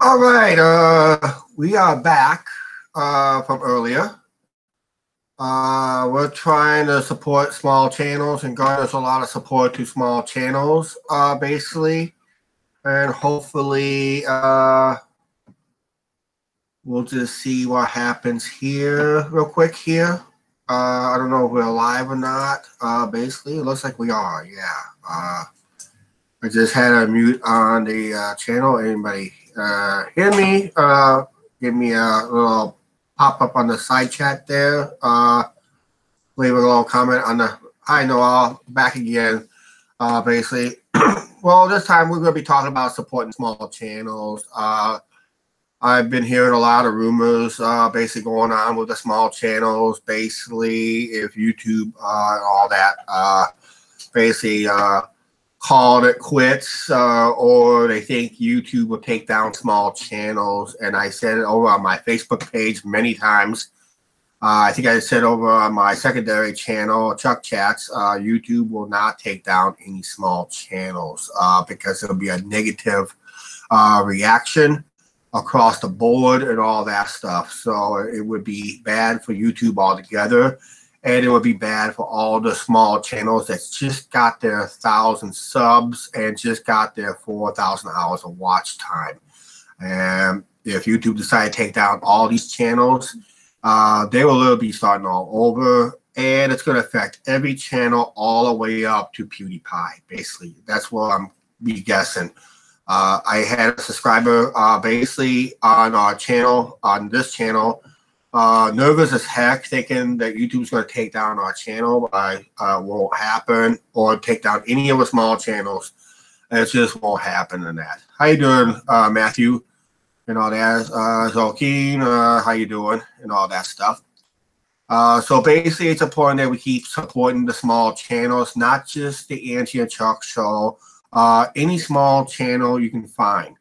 All right, we are back from earlier. We're trying to support small channels and garners a lot of support to small channels, basically, and hopefully, we'll just see what happens here real quick here. I don't know if we're live or not. Basically, it looks like we are. Yeah. I just had a mute on the channel. Anybody hear me? Give me a little pop up on the side chat there. Leave a little comment on the hi Noel, back again. Basically, well, this time we're going to be talking about supporting small channels. I've been hearing a lot of rumors, basically going on with the small channels. Basically, if YouTube and all that, basically called it quits, or they think YouTube will take down small channels. And I said it over on my Facebook page many times. I think I said over on my secondary channel, Chuck Chats, YouTube will not take down any small channels because it'll be a negative reaction across the board and all that stuff. So it would be bad for YouTube altogether. And it would be bad for all the small channels that just got their 1,000 subs and just got their 4,000 hours of watch time. And if YouTube decide to take down all these channels, they will literally be starting all over. And it's going to affect every channel all the way up to PewDiePie, basically. That's what I'm be guessing. I had a subscriber basically on our channel, on this channel, nervous as heck, thinking that YouTube's going to take down our channel, but won't happen, or take down any of the small channels. It just won't happen in that. How you doing, Matthew, and all that? Zolkeen, how you doing, and all that stuff. So basically, it's important that we keep supporting the small channels, not just the Angie and Chuck show. Any small channel you can find.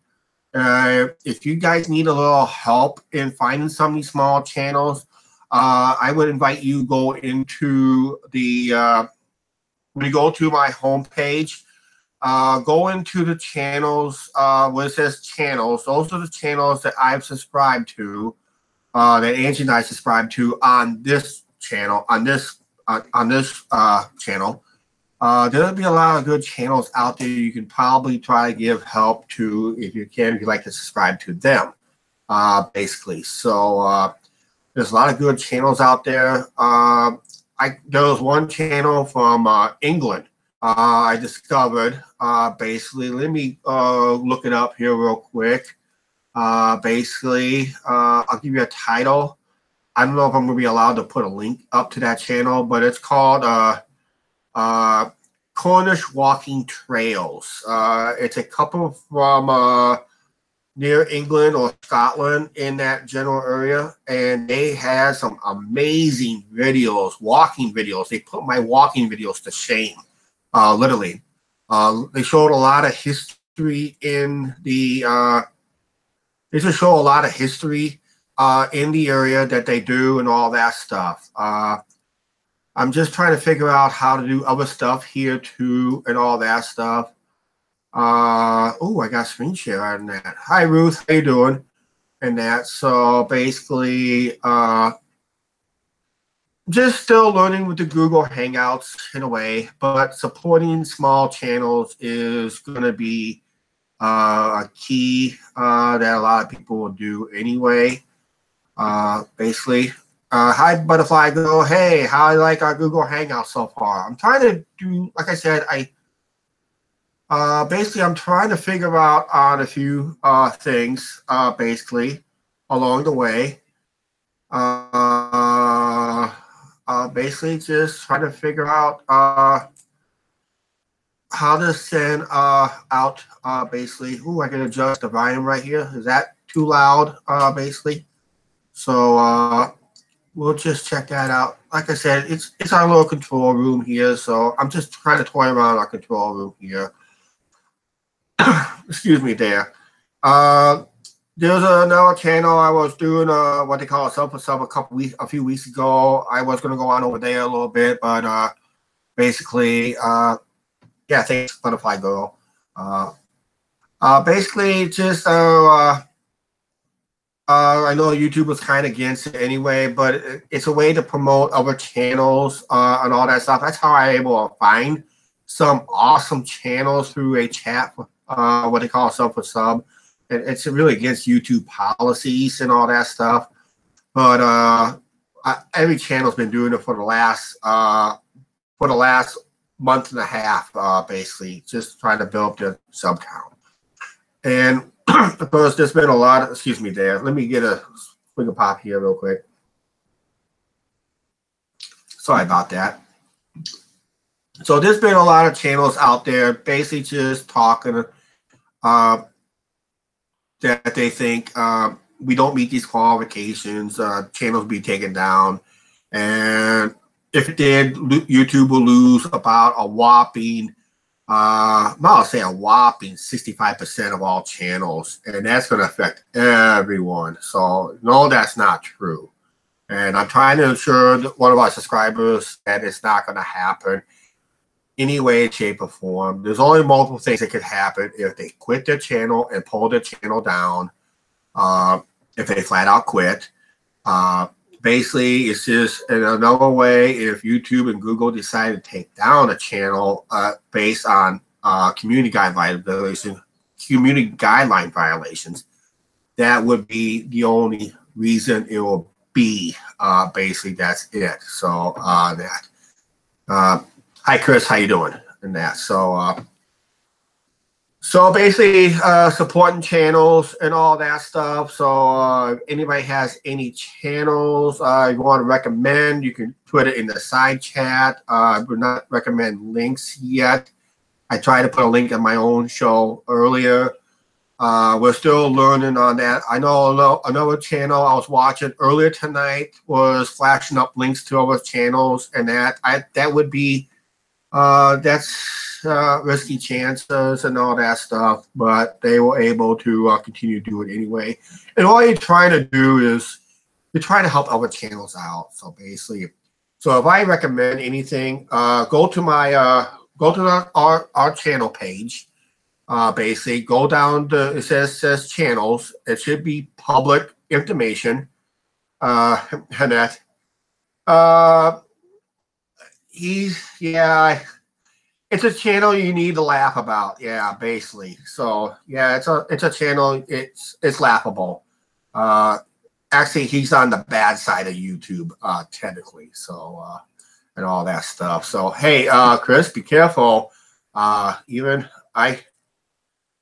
If you guys need a little help in finding some of these small channels, I would invite you go into the when you go to my homepage, go into the channels where it says channels. Those are the channels that I've subscribed to, that Angie and I subscribe to on this channel, on this channel. There'll be a lot of good channels out there you can probably try to give help to if you can, if you'd like to subscribe to them, basically. So there's a lot of good channels out there. There was one channel from England I discovered, basically. Let me look it up here real quick. Basically, I'll give you a title. I don't know if I'm going to be allowed to put a link up to that channel, but it's called Cornish Walking Trails. It's a couple from near England or Scotland in that general area, and they had some amazing videos, walking videos. They put my walking videos to shame, literally. They showed a lot of history in the. They just show a lot of history in the area that they do and all that stuff. I'm just trying to figure out how to do other stuff here too and all that stuff. Oh, I got screen share on that. Hi, Ruth. How you doing? And that. So basically, just still learning with the Google Hangouts in a way, but supporting small channels is going to be a key that a lot of people will do anyway. Basically. Hi, Butterfly Girl. Hey, how I like our Google Hangout so far. I'm trying to do, like I said, basically I'm trying to figure out on a few things, basically, along the way. Basically just trying to figure out how to send out, basically. Ooh, I can adjust the volume right here. Is that too loud, basically? So, we'll just check that out. Like I said, it's our little control room here, so I'm just trying to toy around our control room here. Excuse me there. There's another channel I was doing what they call a sub a few weeks ago. I was gonna go on over there a little bit, but basically, yeah, thanks, Butterfly Girl. Basically just I know YouTube was kind of against it anyway, but it's a way to promote other channels and all that stuff. That's how I'm able to find some awesome channels through a chat, what they call sub for sub. It's really against YouTube policies and all that stuff. But every channel's been doing it for the last month and a half, basically, just trying to build up their sub count. And of course, there's been a lot of, excuse me there, let me get a swig of pop here real quick. Sorry about that. So there's been a lot of channels out there basically just talking that they think we don't meet these qualifications, channels be taken down. And if it did, YouTube will lose about a whopping, I'll say a whopping 65% of all channels. And that's going to affect everyone. So no, that's not true. And I'm trying to assure one of our subscribers that it's not going to happen any way, shape, or form. There's only multiple things that could happen if they quit their channel and pull their channel down. If they flat out quit. Basically, it's just another way if YouTube and Google decide to take down a channel based on community guideline violations. That would be the only reason it will be. Basically, that's it. So that. Hi, Chris. How you doing? And that. So basically, supporting channels and all that stuff. So if anybody has any channels you want to recommend, you can put it in the side chat. I would not recommend links yet. I tried to put a link on my own show earlier. We're still learning on that. I know another channel I was watching earlier tonight was flashing up links to other channels, and that would be that's risky chances and all that stuff, but they were able to continue to do it anyway. And all you're trying to do is you're trying to help other channels out. So basically, so if I recommend anything, go to our channel page. Basically, go down to it says channels. It should be public information. And that. It's a channel you need to laugh about. Yeah, basically. So yeah, it's a channel. It's laughable. Actually, he's on the bad side of YouTube, technically. So and all that stuff. So hey, Chris, be careful.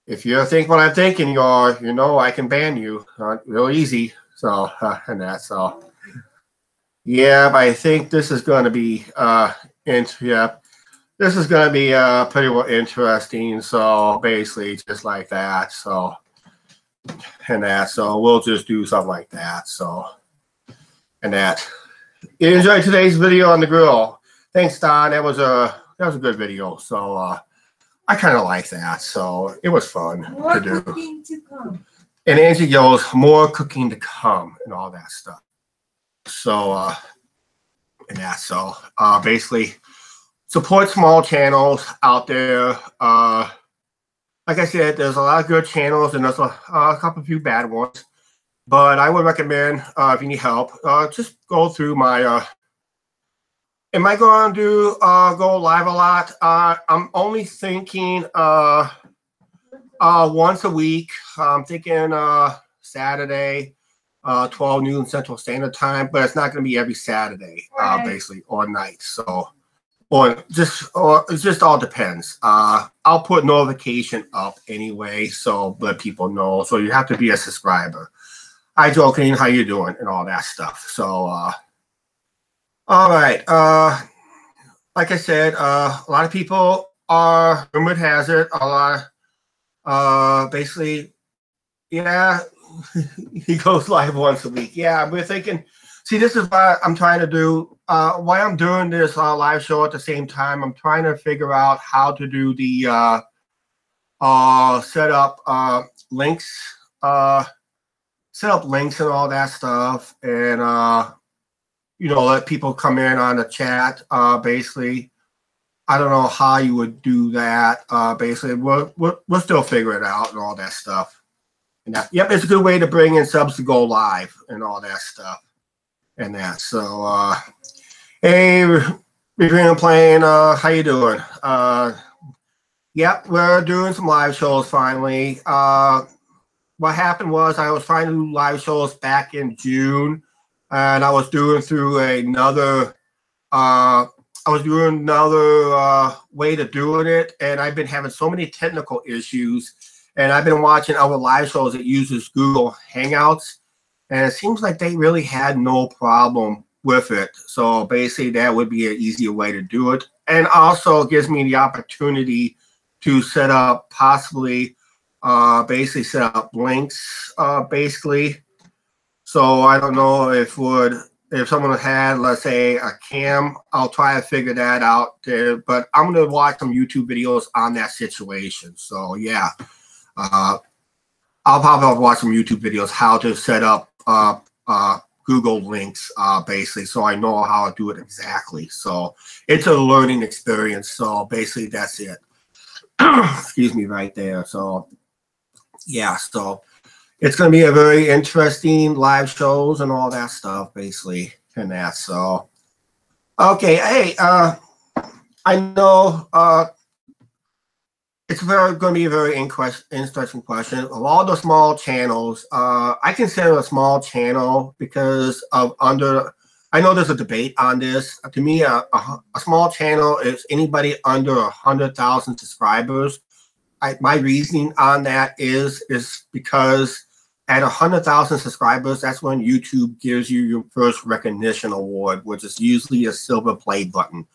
If you think what I'm thinking, I can ban you real easy. So and that. So yeah, but I think this is going to be This is going to be pretty well interesting. So basically, just like that. So and that. So we'll just do something like that. So and that. You enjoyed today's video on the grill. Thanks, Don. That was a good video. So I kind of like that. So it was fun more to do. cooking to come. And Angie goes, more cooking to come and all that stuff. So and that. So basically. Support small channels out there. Like I said, there's a lot of good channels and there's a few bad ones. But I would recommend, if you need help, just go through my. Am I going to go live a lot? I'm only thinking once a week. I'm thinking Saturday, 12 noon Central Standard Time, but it's not going to be every Saturday, basically, or night. So. Or it just all depends. I'll put notification up anyway, so let people know. So you have to be a subscriber. Hi, Joaquin, how you doing, and all that stuff. So, all right. Like I said, a lot of people are rumored has it. A lot, basically, yeah. He goes live once a week. Yeah, we're thinking. See, this is what I'm trying to do. Why I'm doing this live show at the same time, I'm trying to figure out how to do the set up links, and all that stuff, and let people come in on the chat. Basically, I don't know how you would do that. Basically, we'll still figure it out and all that stuff. And that, yep, it's a good way to bring in subs to go live and all that stuff. And that. So, hey, Adrian playing, how you doing? Yep, we're doing some live shows finally. What happened was I was trying to do live shows back in June, and I was doing through another way to doing it, and I've been having so many technical issues, and I've been watching other live shows that uses Google Hangouts, and it seems like they really had no problem with it. So basically that would be an easier way to do it, and also gives me the opportunity to set up possibly basically set up links basically. So I don't know if someone had, let's say, a cam, I'll try to figure that out there, but I'm going to watch some YouTube videos on that situation. So yeah, I'll probably watch some YouTube videos how to set up Google links basically, so I know how to do it exactly. So it's a learning experience. So basically that's it. Excuse me right there. So yeah, so it's going to be a very interesting live shows and all that stuff basically, and that. So okay, hey, I know it's going to be a very interesting question. Of all the small channels, I consider a small channel because of I know there's a debate on this. To me, a small channel is anybody under 100,000 subscribers. My reasoning on that is because at 100,000 subscribers, that's when YouTube gives you your first recognition award, which is usually a silver play button,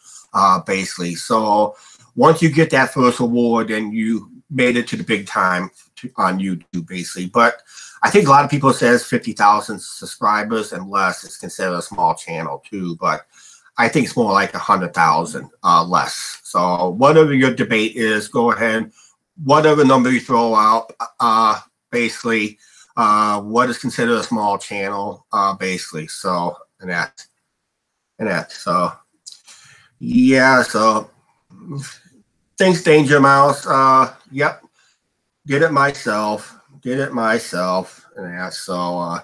basically. So once you get that first award, then you made it to the big time on YouTube, basically. But I think a lot of people says 50,000 subscribers and less is considered a small channel too. But I think it's more like 100,000 less. So whatever your debate is, go ahead. Whatever number you throw out, basically, what is considered a small channel, basically. So and that. So yeah. So thanks, Danger Mouse. Yep. Did it myself, and that. So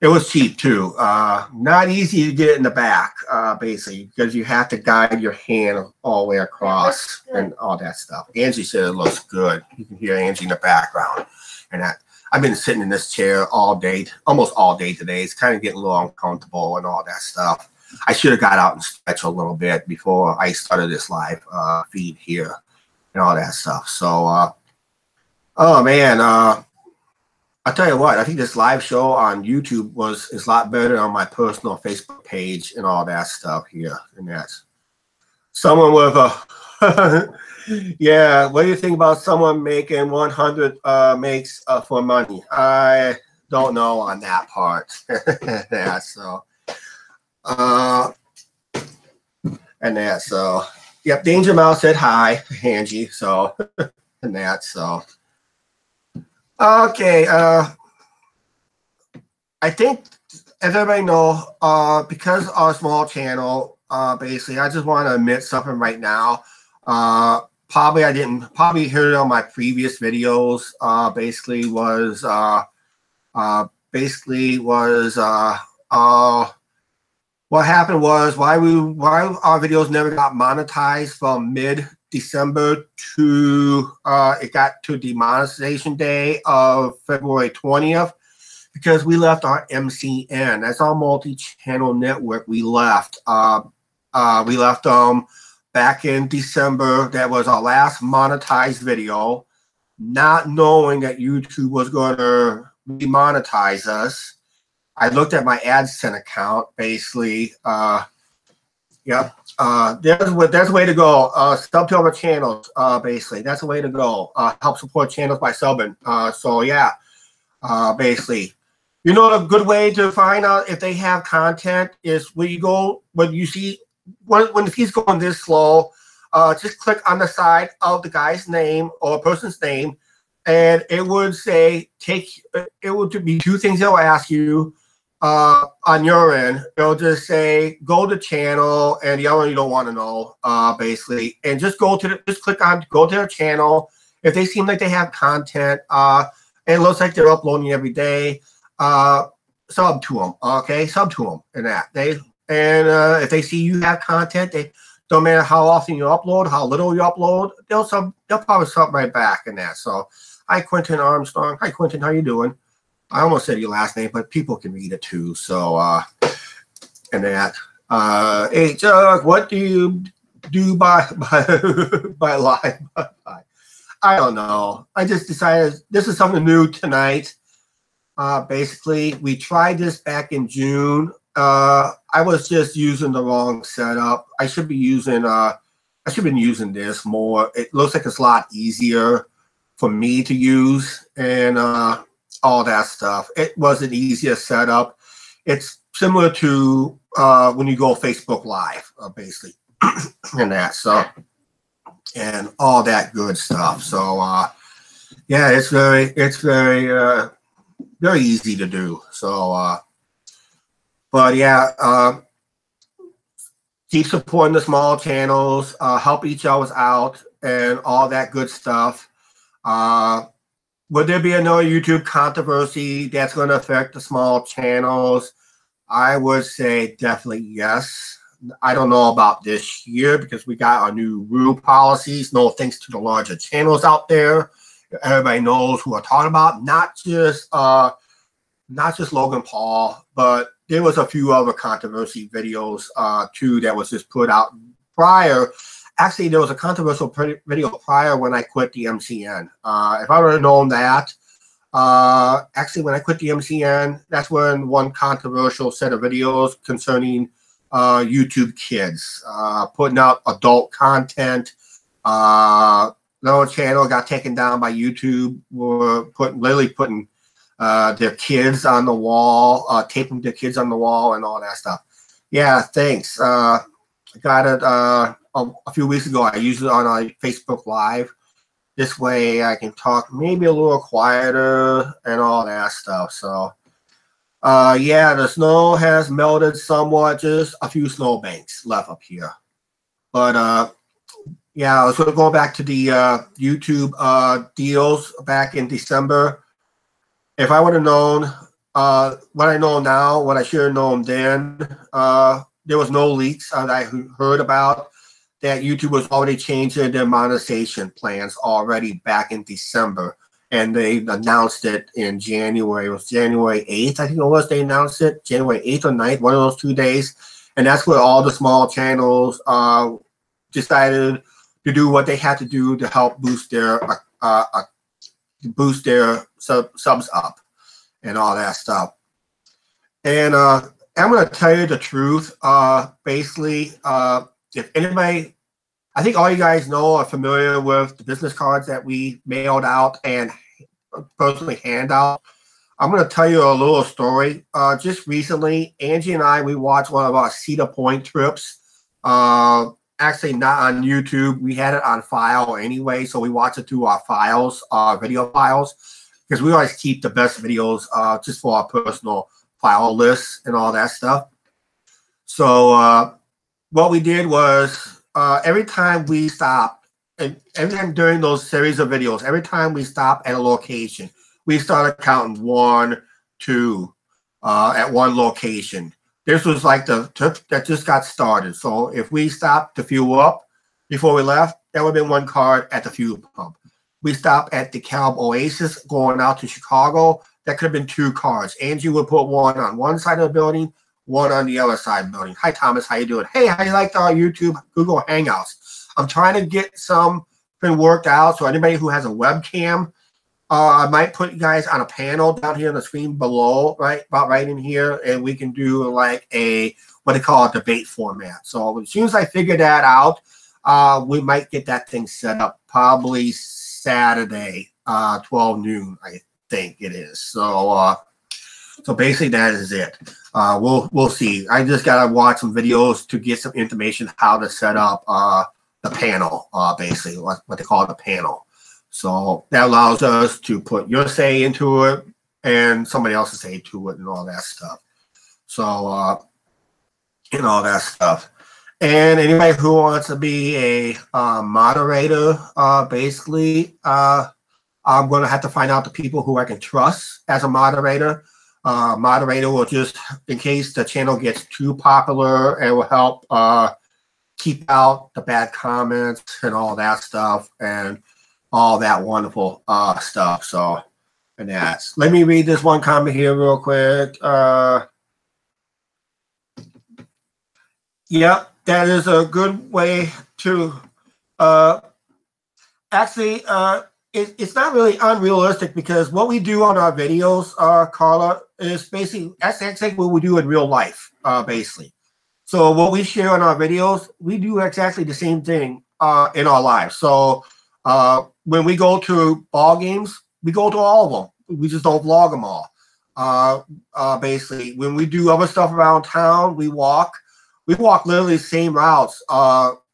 it was cheap too. Not easy to get it in the back, basically, because you have to guide your hand all the way across and all that stuff. Angie said it looks good. You can hear Angie in the background, and that. I've been sitting in this chair all day, almost all day today. It's kind of getting a little uncomfortable and all that stuff. I should have got out and stretched a little bit before I started this live feed here and all that stuff. So, oh man, I'll tell you what, I think this live show on YouTube is a lot better on my personal Facebook page and all that stuff here. And that's someone with a, yeah, what do you think about someone making 100 makes for money? I don't know on that part. Yeah, so. And that, so yep, Danger Mouse said hi, Angie. So and that, so okay. I think as everybody know, because our small channel, basically, I just want to admit something right now. Probably heard it on my previous videos. What happened was why our videos never got monetized from mid-December to it got to demonetization day of February 20th, because we left our MCN. That's our multi-channel network. We left. We left back in December. That was our last monetized video, not knowing that YouTube was going to demonetize us. I looked at my AdSense account, basically. Yep. That's a way to go. Sub to our channels, basically. That's a way to go. Help support channels by subbing. So yeah, basically. You know, a good way to find out if they have content is when you see when the feed's going this slow, just click on the side of the guy's name or person's name, and it would say it would be two things they'll ask you. On your end, it'll just say go to channel, and the other one you don't want to know, basically, and just click on go to their channel. If they seem like they have content, and it looks like they're uploading every day. Sub to them, okay? Sub to them and that. If they see you have content, they don't matter how often you upload, how little you upload, they'll probably sub right back in that. So, hi Quentin Armstrong. Hi Quentin, how you doing? I almost said your last name, but people can read it too. So, and that. Hey, Chuck, what do you do by live? I don't know. I just decided this is something new tonight. Basically, we tried this back in June. I was just using the wrong setup. I should be using I should have been using this more. It looks like it's a lot easier for me to use and all that stuff. It was an easier setup. It's similar to when you go Facebook Live, basically, and that. So, and all that good stuff. So, yeah, it's very easy to do. So, but yeah, keep supporting the small channels, help each other out, and all that good stuff. Would there be another YouTube controversy that's going to affect the small channels? I would say definitely yes. I don't know about this year because we got our new rule policies. No thanks to the larger channels out there. Everybody knows who I'm talking about. Not just Logan Paul, but there was a few other controversy videos too that was just put out prior. Actually, there was a controversial video prior when I quit the MCN. If I would have known that, actually when I quit the MCN, that's when one controversial set of videos concerning YouTube Kids, putting out adult content. No channel got taken down by YouTube. Were literally putting their kids on the wall, taping their kids on the wall and all that stuff. Yeah, thanks. I got it a few weeks ago. I used it on Facebook Live. This way I can talk maybe a little quieter and all that stuff. So, yeah, the snow has melted somewhat, just a few snowbanks left up here. But, yeah, so going back to the YouTube deals back in December. If I would have known what I know now, what I should have known then, there was no leaks that I heard about that YouTube was already changing their monetization plans already back in December. And they announced it in January. It was January 8th, I think it was. They announced it January 8th or 9th, one of those 2 days. And that's where all the small channels decided to do what they had to do to help boost their subs up and all that stuff. And I'm going to tell you the truth. Basically, if anybody, I think all you guys know are familiar with the business cards that we mailed out and personally hand out. I'm going to tell you a little story. Just recently, Angie and I, we watched one of our Cedar Point trips. Actually, not on YouTube. We had it on file anyway, so we watched it through our files, our video files, because we always keep the best videos just for our personal file lists and all that stuff. So what we did was every time we stopped, and every time during those series of videos, every time we stopped at a location, we started counting 1, 2 at one location. This was like the trip that just got started. So if we stopped to fuel up before we left, that would have been one card at the fuel pump. We stopped at the Calb Oasis going out to Chicago. That could have been 2 cards. Angie would put one on one side of the building, one on the other side of the building. Hi, Thomas. How you doing? Hey, how you like our YouTube Google Hangouts? I'm trying to get something worked out. So anybody who has a webcam, I might put you guys on a panel down here on the screen below, about right in here, and we can do like a, what they call a debate format. So as soon as I figure that out, we might get that thing set up probably Saturday, 12 noon, I think it is. So so basically that is it. We'll see. I just gotta watch some videos to get some information how to set up the panel, basically what they call the panel. So that allows us to put your say into it and somebody else's say to it and all that stuff. So, and all that stuff. And anybody who wants to be a moderator, basically, I'm going to have to find out the people who I can trust as a moderator. Moderator will just, in case the channel gets too popular, it will help keep out the bad comments and all that stuff and all that wonderful stuff. So, and that's, let me read this one comment here real quick. Yep, that is a good way to actually, it's not really unrealistic, because what we do on our videos, Carla, is basically, that's exactly what we do in real life, basically. So what we share on our videos, we do exactly the same thing in our lives. So when we go to ball games, we go to all of them. We just don't vlog them all. Basically, when we do other stuff around town, we walk literally the same routes.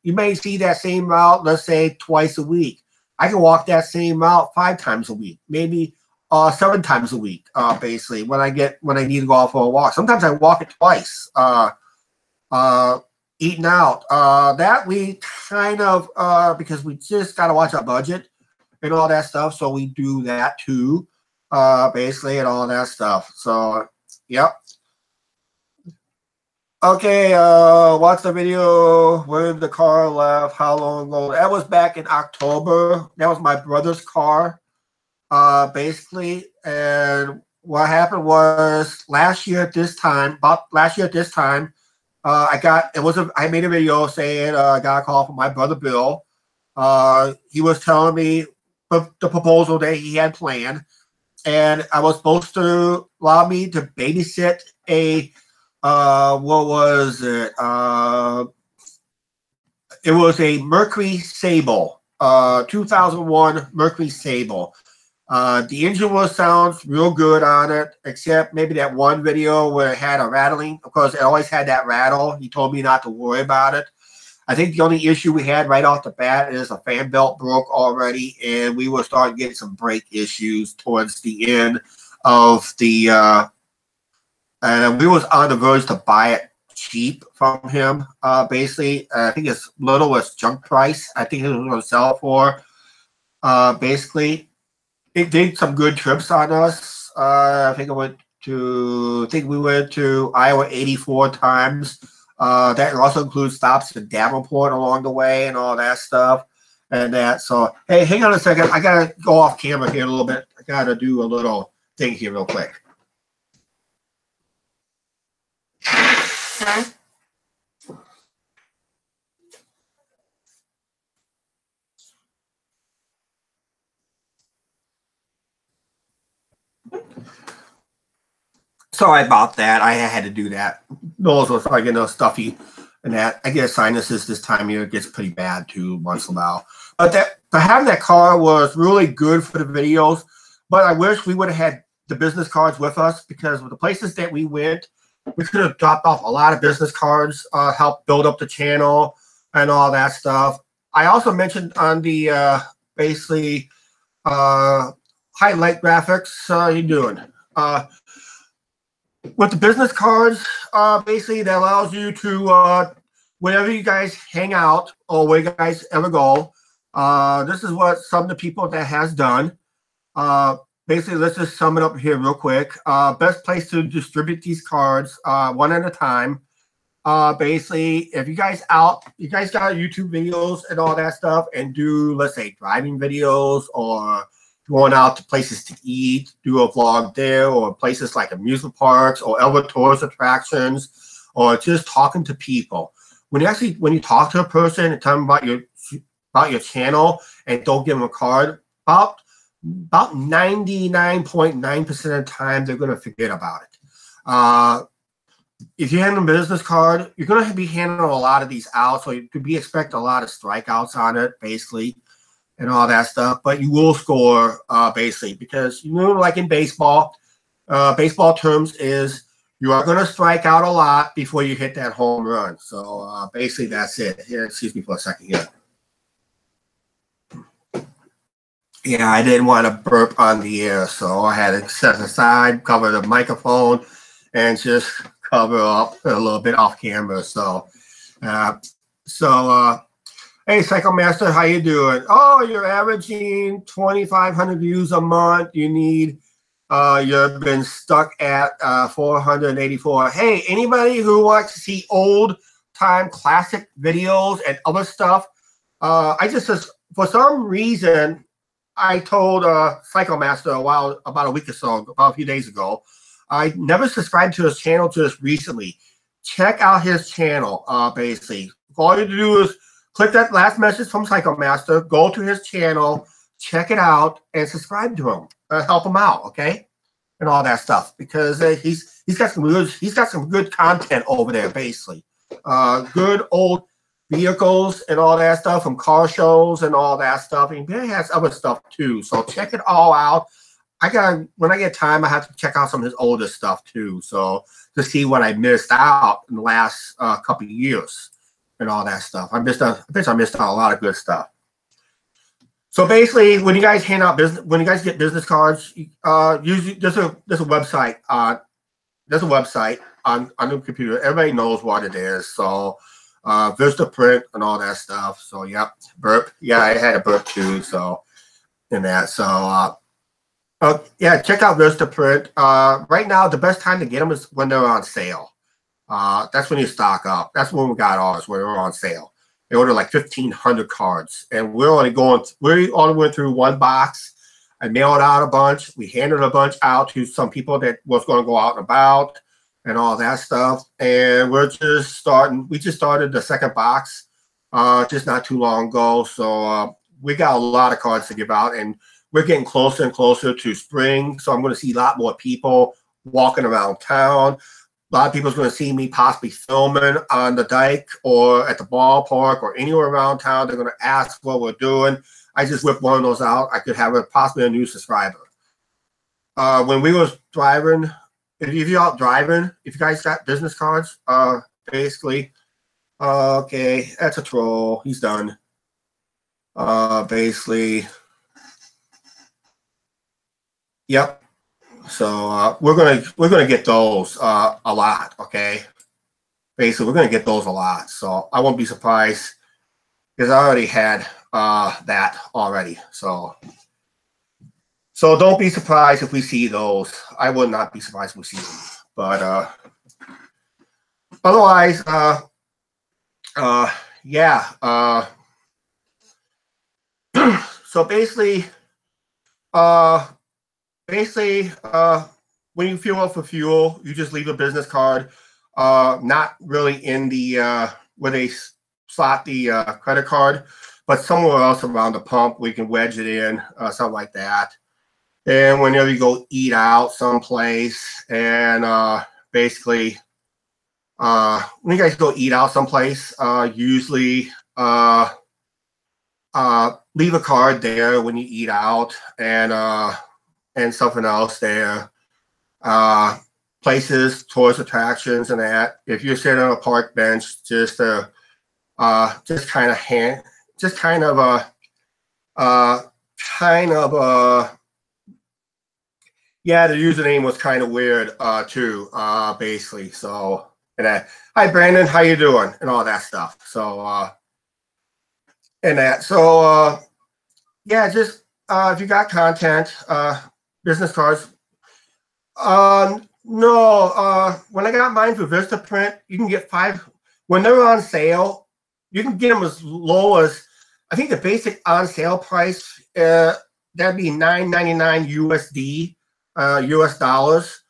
You may see that same route, let's say, twice a week. I can walk that same route 5 times a week, maybe 7 times a week, basically, when I need to go out for a walk. Sometimes I walk it twice. Eating out. That we kind of, because we just got to watch our budget and all that stuff, so we do that too, basically, and all that stuff. So, yep. Okay, watch the video when the car left, how long ago? That was back in October. That was my brother's car, basically. And what happened was last year at this time, I made a video saying I got a call from my brother Bill. He was telling me the proposal that he had planned, and I was supposed to allow me to babysit a what was it? It was a Mercury Sable, 2001 Mercury Sable. The engine sounds real good on it, except maybe that one video where it had a rattling. Of course, it always had that rattle. He told me not to worry about it. I think the only issue we had right off the bat is a fan belt broke already, and we were starting getting some brake issues towards the end of the and we was on the verge to buy it cheap from him, basically. I think as little as junk price. I think he was going to sell it for, basically. It did some good trips on us. I think we went to Iowa 84 times. That also includes stops in Davenport along the way and all that stuff and that. So, hey, hang on a second. I got to go off camera here a little bit. I got to do a little thing here real quick. Sorry about that. I had to do that. Nose was like, stuffy and that. I get sinuses this time of year. It gets pretty bad too once in a while. But having that car was really good for the videos. But I wish we would have had the business cards with us, because with the places that we went, we could have dropped off a lot of business cards, help build up the channel and all that stuff. I also mentioned on the basically highlight graphics. How you doing? With the business cards, basically that allows you to whenever you guys hang out or where you guys ever go. This is what some of the people that has done. Basically, let's just sum it up here real quick. Best place to distribute these cards, one at a time. Basically, if you guys got YouTube videos and all that stuff, and do, let's say, driving videos or going out to places to eat, do a vlog there, or places like amusement parks or other tourist attractions, or just talking to people. When you talk to a person and tell them about your channel and don't give them a card, about 99.9% of the time they're going to forget about it. If you hand them a business card, you're going to be handing a lot of these out, so you could expect a lot of strikeouts on it, basically, and all that stuff. But you will score, basically, because, like in baseball, baseball terms is you are going to strike out a lot before you hit that home run. So basically, that's it. Here, excuse me for a second here. Yeah, I didn't want to burp on the air, so I had to set aside, cover the microphone, and just cover up a little bit off camera. So, Hey, Psycho Master, how you doing? Oh, you're averaging 2,500 views a month. You need, you've been stuck at 484. Hey, anybody who wants to see old time classic videos and other stuff, I just, for some reason, I told Psycho Master about a week or so, about a few days ago. I never subscribed to his channel just recently. Check out his channel, basically. All you have to do is click that last message from Psycho Master, go to his channel, check it out, and subscribe to him. Help him out, okay? And all that stuff. Because he's got some good content over there, basically. Good old vehicles and all that stuff from car shows and all that stuff. And he has other stuff too. So check it all out. When I get time, I have to check out some of his older stuff too. So to see what I missed out in the last couple of years and all that stuff. I missed out a lot of good stuff. So basically, when you guys get business cards, usually there's a website on the computer. Everybody knows what it is. So Vistaprint and all that stuff. So yep, burp. Yeah, I had a burp too. So in that. So yeah, check out Vistaprint. Right now, the best time to get them is when they're on sale. That's when you stock up. That's when we got ours, when they were on sale. They ordered like 1,500 cards, and we only went through one box. I mailed out a bunch. We handed a bunch out to some people that was going to go out and about and all that stuff. And we just started the second box just not too long ago. So we got a lot of cards to give out, and we're getting closer and closer to spring. So I'm going to see a lot more people walking around town. A lot of people are going to see me possibly filming on the dike or at the ballpark or anywhere around town. They're going to ask what we're doing. I just whipped one of those out. I could have possibly a new subscriber. When we was driving, if you're out driving, if you guys got business cards, basically, okay, that's a troll. He's done. Basically, yep. So we're gonna get those a lot, okay? Basically, we're gonna get those a lot. So I won't be surprised because I already had that already. So don't be surprised if we see those. I would not be surprised if we see them. But otherwise, yeah. So basically, when you fuel up for fuel, you just leave a business card, not really in the where they slot the credit card, but somewhere else around the pump. We can wedge it in, something like that. And whenever you go eat out someplace, and basically, when you guys go eat out someplace, usually leave a card there when you eat out, and something else there. Places, tourist attractions, and that. If you're sitting on a park bench, just kind of yeah, the username was kind of weird too, basically. So, and hi Brandon, how you doing, and all that stuff. So and that. So yeah, just if you got content, business cards. No, when I got mine for Vistaprint, you can get 5. When they're on sale, you can get them as low as, I think the basic on sale price, that'd be $9.99 USD, US dollars,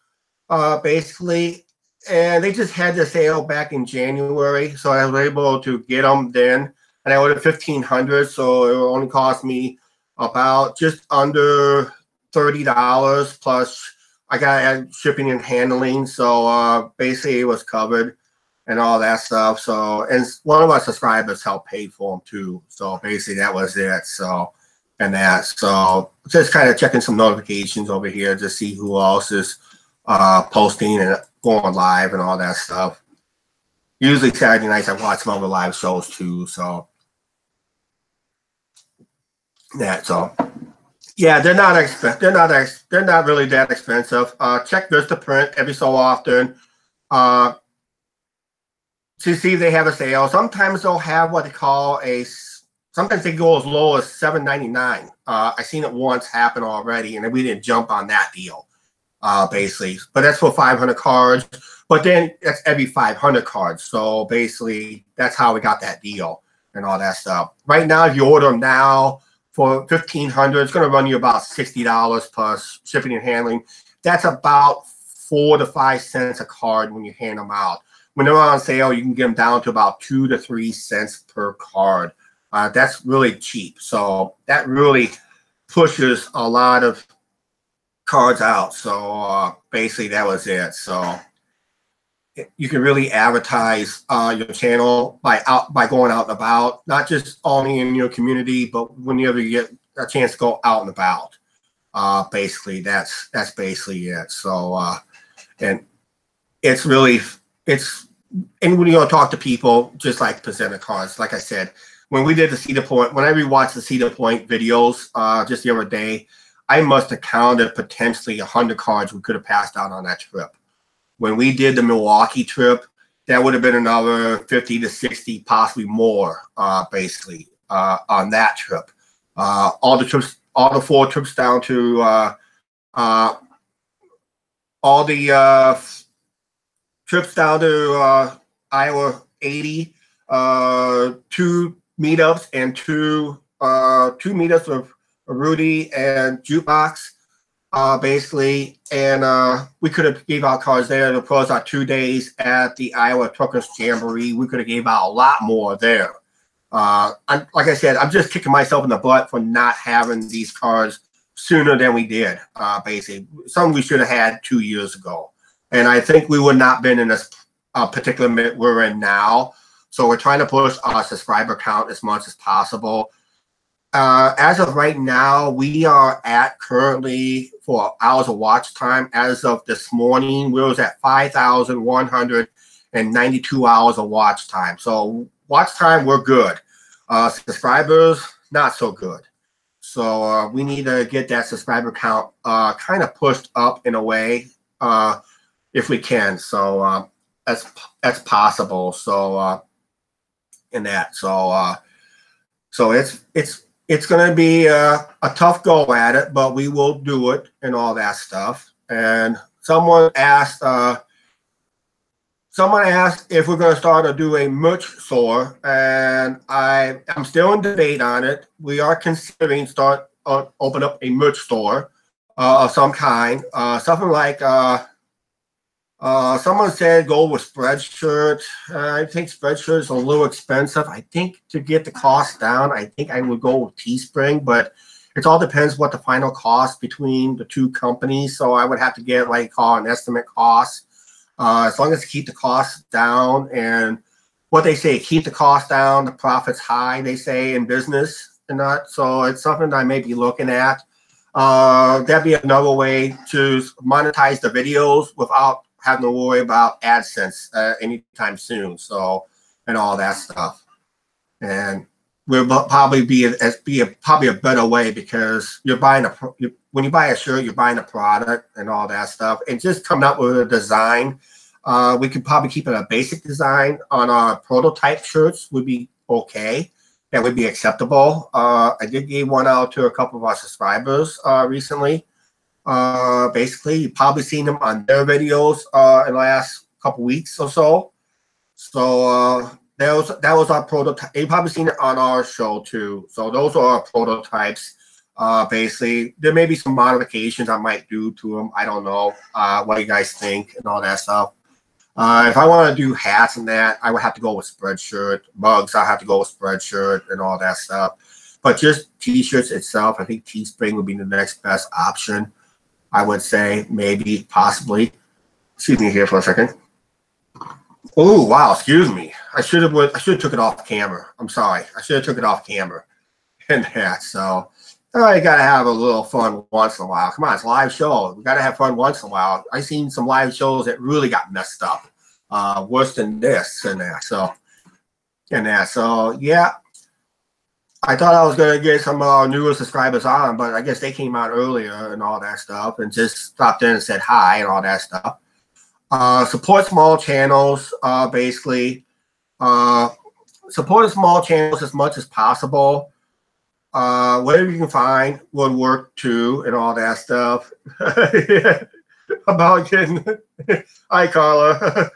basically. And they just had the sale back in January, so I was able to get them then. And I ordered 1,500, so it only cost me about just under $30 plus I got shipping and handling. So basically it was covered and all that stuff. So, and one of our subscribers helped pay for them too. So basically that was it. So, and that, so just kind of checking some notifications over here to see who else is posting and going live and all that stuff. Usually Saturday nights I watch some other live shows too. So that, so yeah, they're not really that expensive. Check Vistaprint every so often to see if they have a sale. Sometimes they'll have what they call a sometimes they go as low as $7.99. I seen it once happen already, and we didn't jump on that deal, basically. But that's for 500 cards. But then that's every 500 cards. So basically, that's how we got that deal and all that stuff. Right now, if you order them now for 1,500, it's going to run you about $60 plus shipping and handling. That's about 4 to 5 cents a card when you hand them out. When they're on sale, you can get them down to about 2 to 3 cents per card. That's really cheap. So that really pushes a lot of cards out. So basically, that was it. So you can really advertise your channel by going out and about, not just only in your community, but whenever you get a chance to go out and about. Basically, that's basically it. So and it's really and when you talk to people, just like presenter cards, like I said, when we did the Cedar Point, when I rewatched the Cedar Point videos just the other day, I must have counted potentially 100 cards we could have passed out on that trip. When we did the Milwaukee trip, that would have been another 50 to 60, possibly more, basically, on that trip. All the 4 trips down to trips down to Iowa 80, 2 meetups and two meetups of Rudy and Jukebox, basically, and we could have gave out cards there to close our 2 days at the Iowa Truckers Jamboree. We could have gave out a lot more there. Like I said, I'm just kicking myself in the butt for not having these cards sooner than we did. Basically, some we should have had 2 years ago, and I think we would not been in this particular minute we're in now. So we're trying to push our subscriber count as much as possible. As of right now, we are at currently for hours of watch time. As of this morning, we was at 5,192 hours of watch time. So watch time, we're good. Subscribers, not so good. So we need to get that subscriber count kind of pushed up in a way, if we can. So that's possible. So in that, so it's going to be a tough go at it, but we will do it and all that stuff. And someone asked if we're going to start to do a merch store, and I'm still in debate on it. We are considering open up a merch store of some kind, something like someone said go with Spreadshirt. I think Spreadshirt is a little expensive. I think to get the cost down, I think I would go with Teespring, but it all depends what the final cost between the two companies. So I would have to get what you call an estimate cost. As long as you keep the costs down, and what they say, keep the cost down, the profits high, they say in business and that. So it's something that I may be looking at. That'd be another way to monetize the videos without having to worry about AdSense anytime soon. So, and all that stuff. And will probably be a better way, because you're buying when you buy a shirt, you're buying a product and all that stuff, and just coming up with a design. We could probably keep it a basic design on our prototype shirts would be okay. That would be acceptable. I did give one out to a couple of our subscribers recently. Basically, you've probably seen them on their videos in the last couple weeks or so. So that was our prototype. You've probably seen it on our show too. So those are our prototypes. Basically, there may be some modifications I might do to them. I don't know what you guys think and all that stuff. If I want to do hats and that, I would have to go with Spreadshirt. Mugs, I have to go with Spreadshirt and all that stuff. But just T-shirts itself, I think Teespring would be the next best option. I would say, maybe, possibly. Excuse me here for a second. Oh, wow, excuse me. I should have took it off camera. I'm sorry. I should have took it off camera. And that, so you gotta have a little fun once in a while. Come on, it's a live show. We gotta have fun once in a while. I've seen some live shows that really got messed up. Worse than this and that. So yeah. I thought I was going to get some newer subscribers on, but I guess they came out earlier and all that stuff, and just stopped in and said hi and all that stuff. Support small channels, basically. support small channels as much as possible. Whatever you can find would work too, and all that stuff. About getting, hi Carla.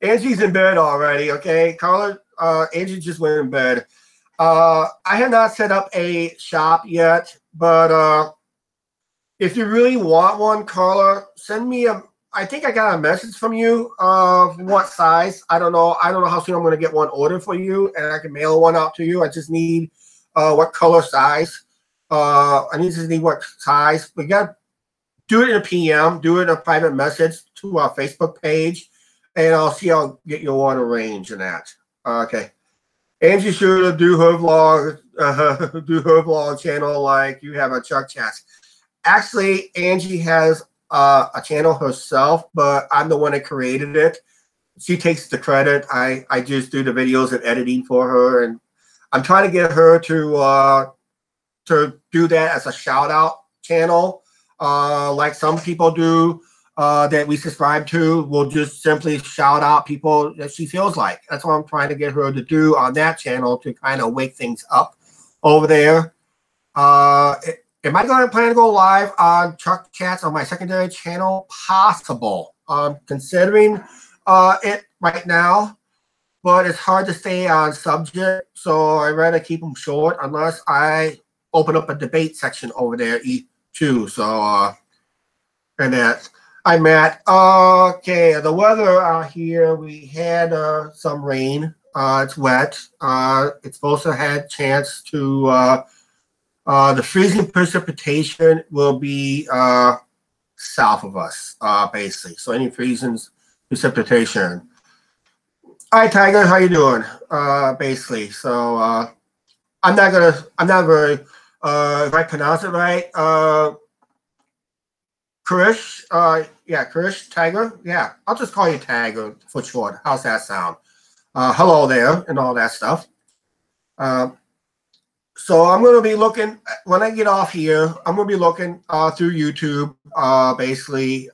Angie's in bed already. Okay, Carla. Angie just went in bed. I have not set up a shop yet, but if you really want one, Carla, send me a. I think I got a message from you. What size? I don't know. I don't know how soon I'm going to get one ordered for you, and I can mail one out to you. I just need what color size. I just need what size. We got to do it in a PM. Do it in a private message to our Facebook page, and I'll see. I'll get your one arranged and that. Okay. Angie should do her vlog channel like you have a Chuck Chats. Actually, Angie has a channel herself, but I'm the one that created it. She takes the credit. I just do the videos and editing for her, and I'm trying to get her to do that as a shout out channel, like some people do that we subscribe to. We'll just simply shout out people that she feels like. That's what I'm trying to get her to do on that channel to kind of wake things up over there. Am I going to plan to go live on Chuck Chats on my secondary channel? Possible. Considering it right now, but it's hard to stay on subject, so I'd rather keep them short unless I open up a debate section over there too. So, and that. Hi, Matt. Okay, the weather out here, we had some rain. It's wet. It's supposed to have chance to... the freezing precipitation will be south of us, basically. So any freezing precipitation. Hi, Tiger. How you doing? Basically. So I'm not very. If I pronounce it right, Krish. Yeah, Krish. Tiger. Yeah, I'll just call you Tiger for short. How's that sound? Hello there, and all that stuff. So I'm going to be looking, when I get off here, I'm going to be looking through YouTube, basically.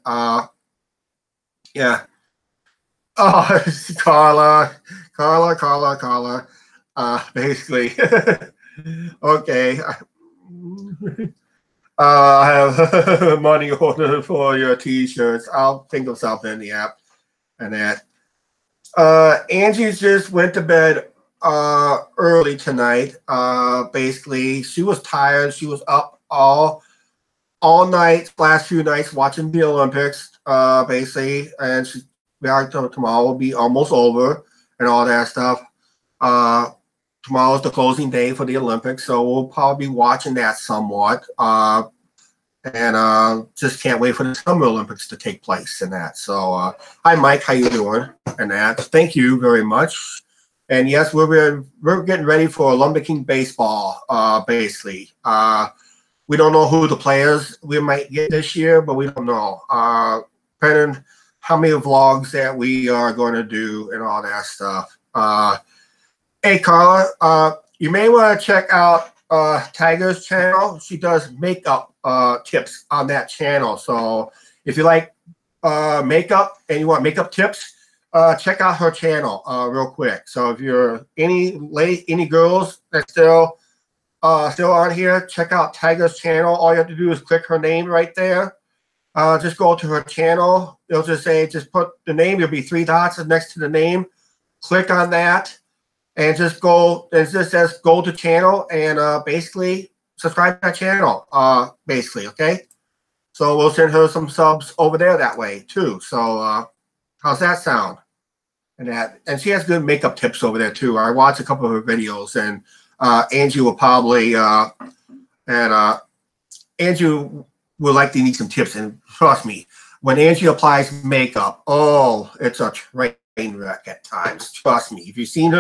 Yeah. Oh, Carla, basically. Okay. I have money ordered for your T-shirts. I'll think of something, yeah, and that. Angie just went to bed early tonight. Basically, she was tired. She was up all night, last few nights watching the Olympics. Basically, and tomorrow will be almost over and all that stuff. Tomorrow's the closing day for the Olympics, so we'll probably be watching that somewhat. And just can't wait for the Summer Olympics to take place and that. So, hi, Mike. How you doing? And that. Thank you very much. And yes, we're getting ready for Olympic King baseball, basically. We don't know who the players we might get this year, but we don't know. Depending how many vlogs that we are going to do and all that stuff. Hey, Carla, you may want to check out Tiger's channel. She does makeup tips on that channel. So if you like makeup and you want makeup tips, check out her channel real quick. So if you're any girls that's still on here, check out Tiger's channel. All you have to do is click her name right there. Just go to her channel. It'll just say, just put the name. There'll be 3 dots next to the name. Click on that and just go. It just says go to channel and basically subscribe to that channel. Basically, okay. So we'll send her some subs over there that way too. So how's that sound? And she has good makeup tips over there too. I watched a couple of her videos, and Angie will probably Angie will likely need some tips. And trust me, when Angie applies makeup, oh, it's a train wreck at times. Trust me. If you've seen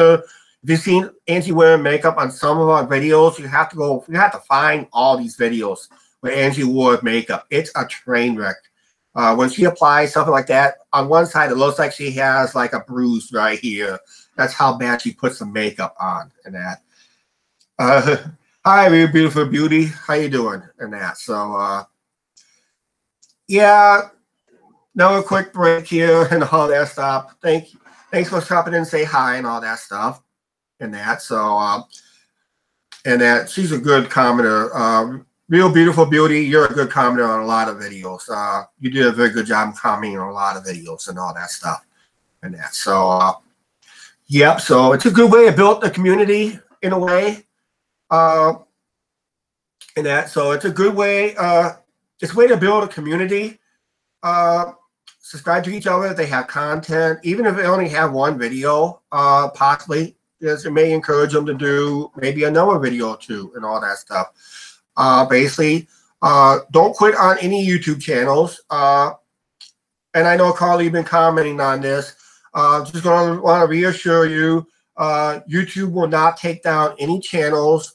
Angie wearing makeup on some of our videos, you have to find all these videos where Angie wore makeup. It's a train wreck. When she applies something like that, on one side it looks like she has like a bruise right here. That's how bad she puts the makeup on and that. Hi, beautiful beauty. How you doing? And that. So yeah, another quick break here and all that stuff. Thank you. thanks for stopping in and say hi and all that stuff and that. So, and that she's a good commenter. Real Beautiful Beauty, you're a good commenter on a lot of videos. You did a very good job commenting on a lot of videos and all that stuff and that. So, yep. So it's a good way to build the community in a way. And that. So it's a good way. It's a way to build a community. Subscribe to each other if they have content, even if they only have one video, possibly. Yes, it may encourage them to do maybe another video or two and all that stuff. Basically, don't quit on any YouTube channels. And I know, Carly, you've been commenting on this. Just going to want to reassure you, YouTube will not take down any channels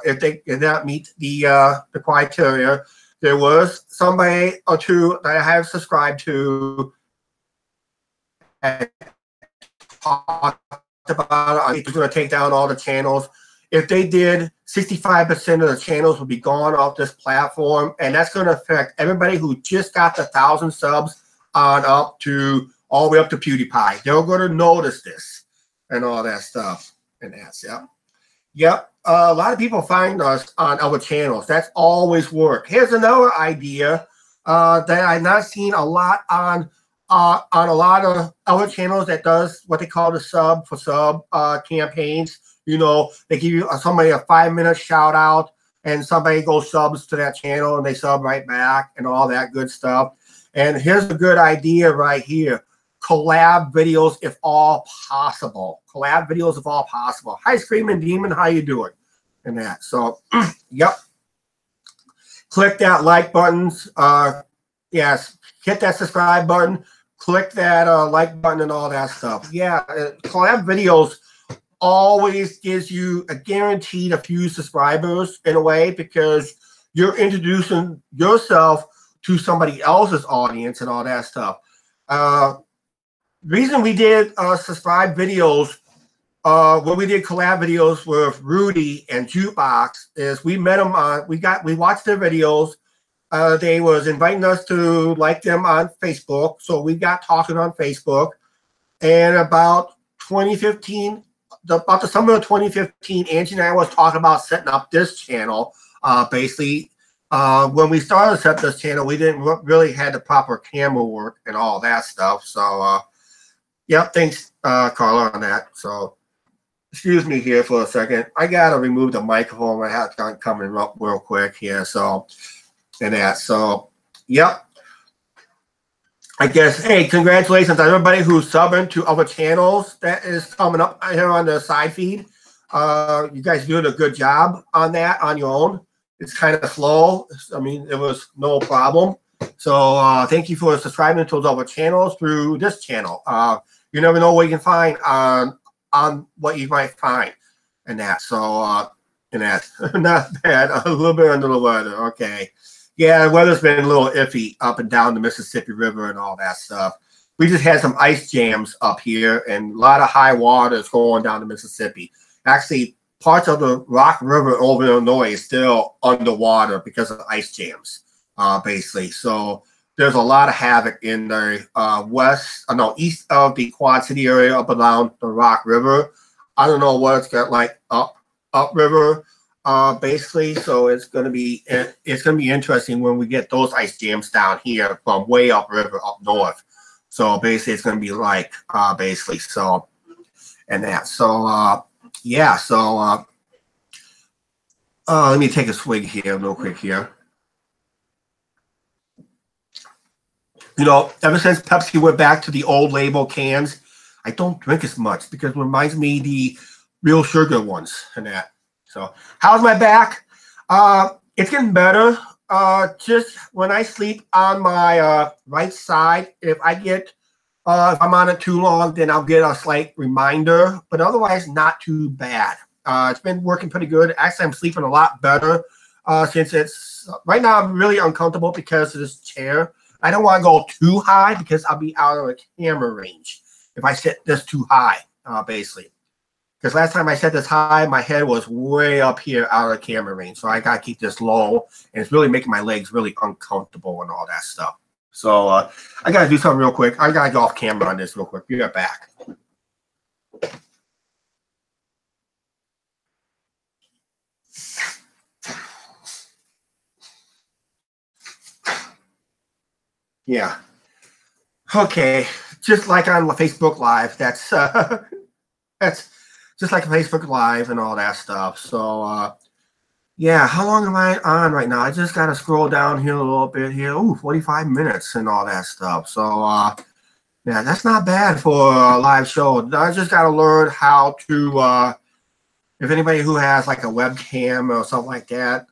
if they did not meet the criteria. There was somebody or two that I have subscribed to and talked about it. It's going to take down all the channels. If they did, 65% of the channels would be gone off this platform, and that's going to affect everybody who just got the 1,000 subs on up to all the way up to PewDiePie. They're going to notice this and all that stuff. And that's yep. A lot of people find us on other channels. That's always work. Here's another idea that I've not seen a lot on a lot of other channels that does what they call the sub for sub campaigns. You know, they give you somebody a 5-minute shout out and somebody goes subs to that channel and they sub right back and all that good stuff. And here's a good idea right here. Collab videos if all possible. Collab videos if all possible. Hi, Screaming Demon. How you doing? And that. So, yep. Click that like buttons. Yes. Hit that subscribe button. Click that like button and all that stuff. Yeah. Collab videos always gives you a guaranteed a few subscribers in a way because you're introducing yourself to somebody else's audience and all that stuff. Reason we did subscribe videos when we did collab videos with Rudy and Jukebox is we met them on we watched their videos. They was inviting us to like them on Facebook, so we got talking on Facebook. And about 2015, about the summer of 2015, Angie and I was talking about setting up this channel. Basically, when we started to set this channel, we didn't really have the proper camera work and all that stuff. So, yep, thanks, Carla, on that. So, excuse me here for a second. I gotta remove the microphone. I have to come in up real quick here. So, and that. So, yep. I guess, hey, congratulations to everybody who's subbing to other channels that is coming up here on the side feed. You guys doing a good job on that on your own. It's kind of slow. I mean, it was no problem. So thank you for subscribing to those other channels through this channel. You never know what you can find on what you might find and that. So, and that, not bad. A little bit under the weather. Okay. Yeah, the weather's been a little iffy up and down the Mississippi River and all that stuff. We just had some ice jams up here and a lot of high water is going down the Mississippi. Actually, parts of the Rock River over Illinois is still underwater because of ice jams, basically. So there's a lot of havoc in the east of the Quad City area up around the Rock River. I don't know what it's got like upriver. Basically, so it's gonna be interesting when we get those ice jams down here from way upriver up north. So basically, it's gonna be like basically so, and that. So yeah. So let me take a swig here real quick here. You know, ever since Pepsi went back to the old label cans, I don't drink as much because it reminds me the real sugar ones and that. So, how's my back? It's getting better. Just when I sleep on my right side, if I'm on it too long, then I'll get a slight reminder. But otherwise, not too bad. It's been working pretty good. Actually, I'm sleeping a lot better since it's right now. I'm really uncomfortable because of this chair. I don't want to go too high because I'll be out of the camera range if I sit this too high, basically. Because last time I set this high, my head was way up here out of the camera range. So I got to keep this low. And it's really making my legs really uncomfortable and all that stuff. So I got to do something real quick. I got to go off camera on this real quick. Be right back. Yeah. Okay. Just like on Facebook Live. That's just like Facebook Live and all that stuff. So yeah, how long am I on right now? I just gotta scroll down here a little bit here. Ooh, 45 minutes and all that stuff. So yeah, that's not bad for a live show. I just gotta learn how to if anybody who has like a webcam or something like that,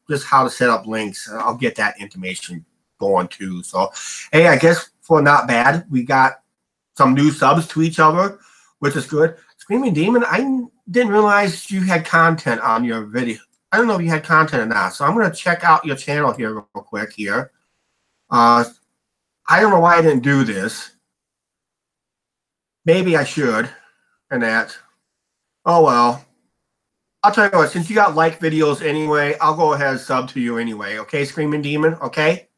just how to set up links. I'll get that information going too. So hey, I guess for not bad, we got some new subs to each other, which is good. Screaming Demon, I didn't realize you had content on your video. I don't know if you had content or not. So I'm going to check out your channel here real quick here. I don't know why I didn't do this. Maybe I should. And that. Oh, well. I'll tell you what. Since you got like videos anyway, I'll go ahead and sub to you anyway. Okay, Screaming Demon? Okay?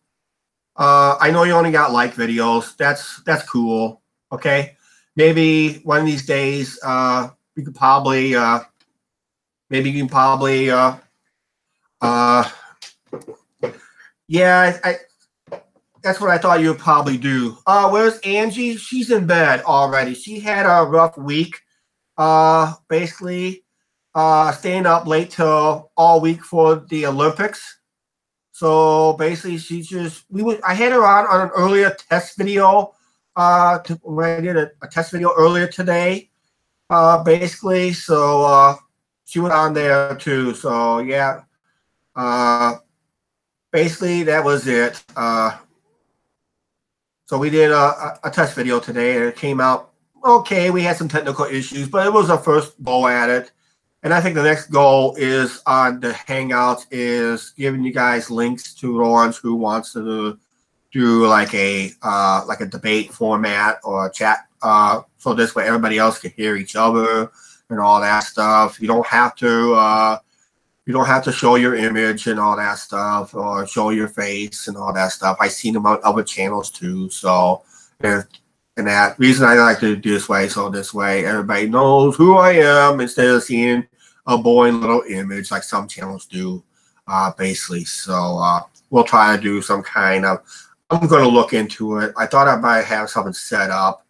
I know you only got like videos. That's cool. Okay? Maybe one of these days, you could probably, maybe you can probably, yeah, that's what I thought you would probably do. Where's Angie? She's in bed already. She had a rough week. Basically, staying up late till all week for the Olympics. So basically, I had her on an earlier test video. When I did a test video earlier today, basically. So she went on there too. So yeah, basically that was it. So we did a test video today, and it came out okay. We had some technical issues, but it was our first go at it. And I think the next goal is on the Hangouts is giving you guys links to the ones who wants to do like a debate format or a chat. So this way everybody else can hear each other and all that stuff. You don't have to show your image and all that stuff or show your face and all that stuff. I've seen them on other channels too. So and that reason I like to do this way, so this way everybody knows who I am instead of seeing a boring little image like some channels do, basically. So we'll try to do some kind of, I'm going to look into it. I thought I might have something set up,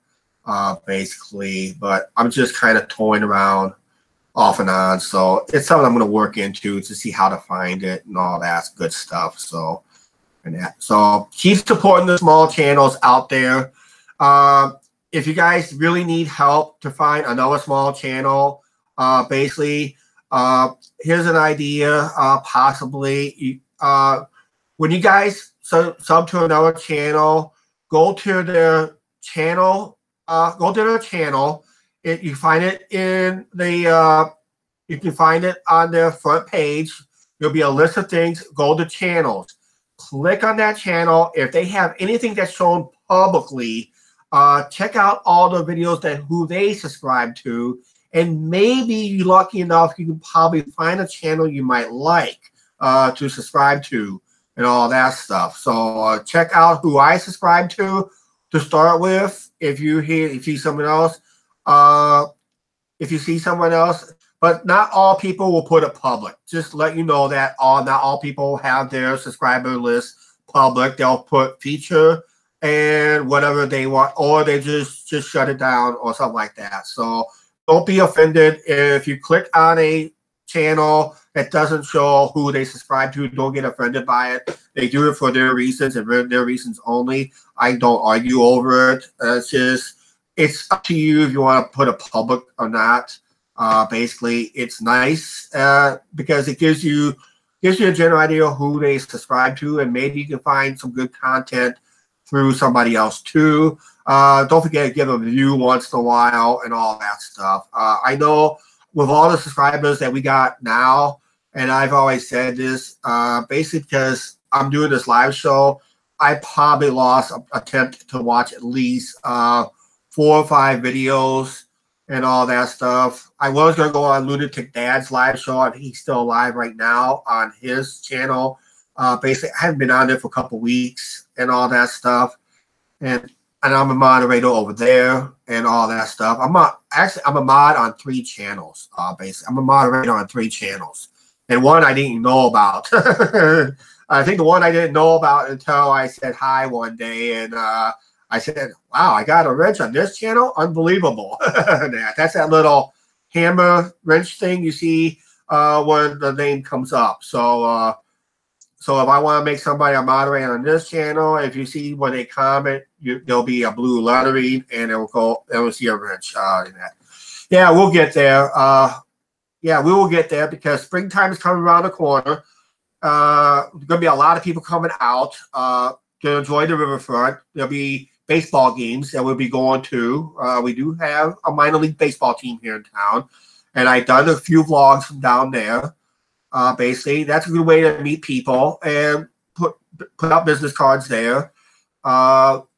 basically, but I'm just kind of toying around off and on. So it's something I'm going to work into to see how to find it and all that good stuff. So, so keep supporting the small channels out there. If you guys really need help to find another small channel, basically, here's an idea, possibly. When you guys sub to another channel, go to their channel. You find it in the. You can find it on their front page. There'll be a list of things. Go to channels. Click on that channel. If they have anything that's shown publicly, check out all the videos that who they subscribe to, and maybe you're lucky enough you can probably find a channel you might like to subscribe to and all that stuff. So check out who I subscribe to start with. If you see someone else, but not all people will put it public. Just let you know that not all people have their subscriber list public. They'll put feature and whatever they want, or they just shut it down or something like that. So don't be offended if you click on a channel that doesn't show who they subscribe to. Don't get offended by it. They do it for their reasons and their reasons only. I don't argue over it. It's up to you if you want to put it public or not. Basically, it's nice because it gives you a general idea of who they subscribe to, and maybe you can find some good content through somebody else too. Don't forget to give a review once in a while and all that stuff. I know with all the subscribers that we got now, and I've always said this, basically because I'm doing this live show, I probably lost an attempt to watch at least 4 or 5 videos and all that stuff. I was going to go on Lunatic Dad's live show. I think he's still alive right now on his channel. Basically, I haven't been on there for a couple weeks and all that stuff. And I'm a moderator over there and all that stuff. I'm a mod on 3 channels, basically. I'm a moderator on 3 channels. And one I didn't know about. I think the one I didn't know about until I said hi one day, and I said, "Wow, I got a wrench on this channel! Unbelievable!" That's that little hammer wrench thing you see when the name comes up. So, so if I want to make somebody a moderator on this channel, if you see when they comment, there'll be a blue lettering, and it will see a wrench in that. Yeah, we'll get there. Yeah, we will get there because springtime is coming around the corner. There's going to be a lot of people coming out to enjoy the riverfront. There'll be baseball games that we'll be going to. We do have a minor league baseball team here in town, and I've done a few vlogs from down there. Basically, that's a good way to meet people and put out business cards there.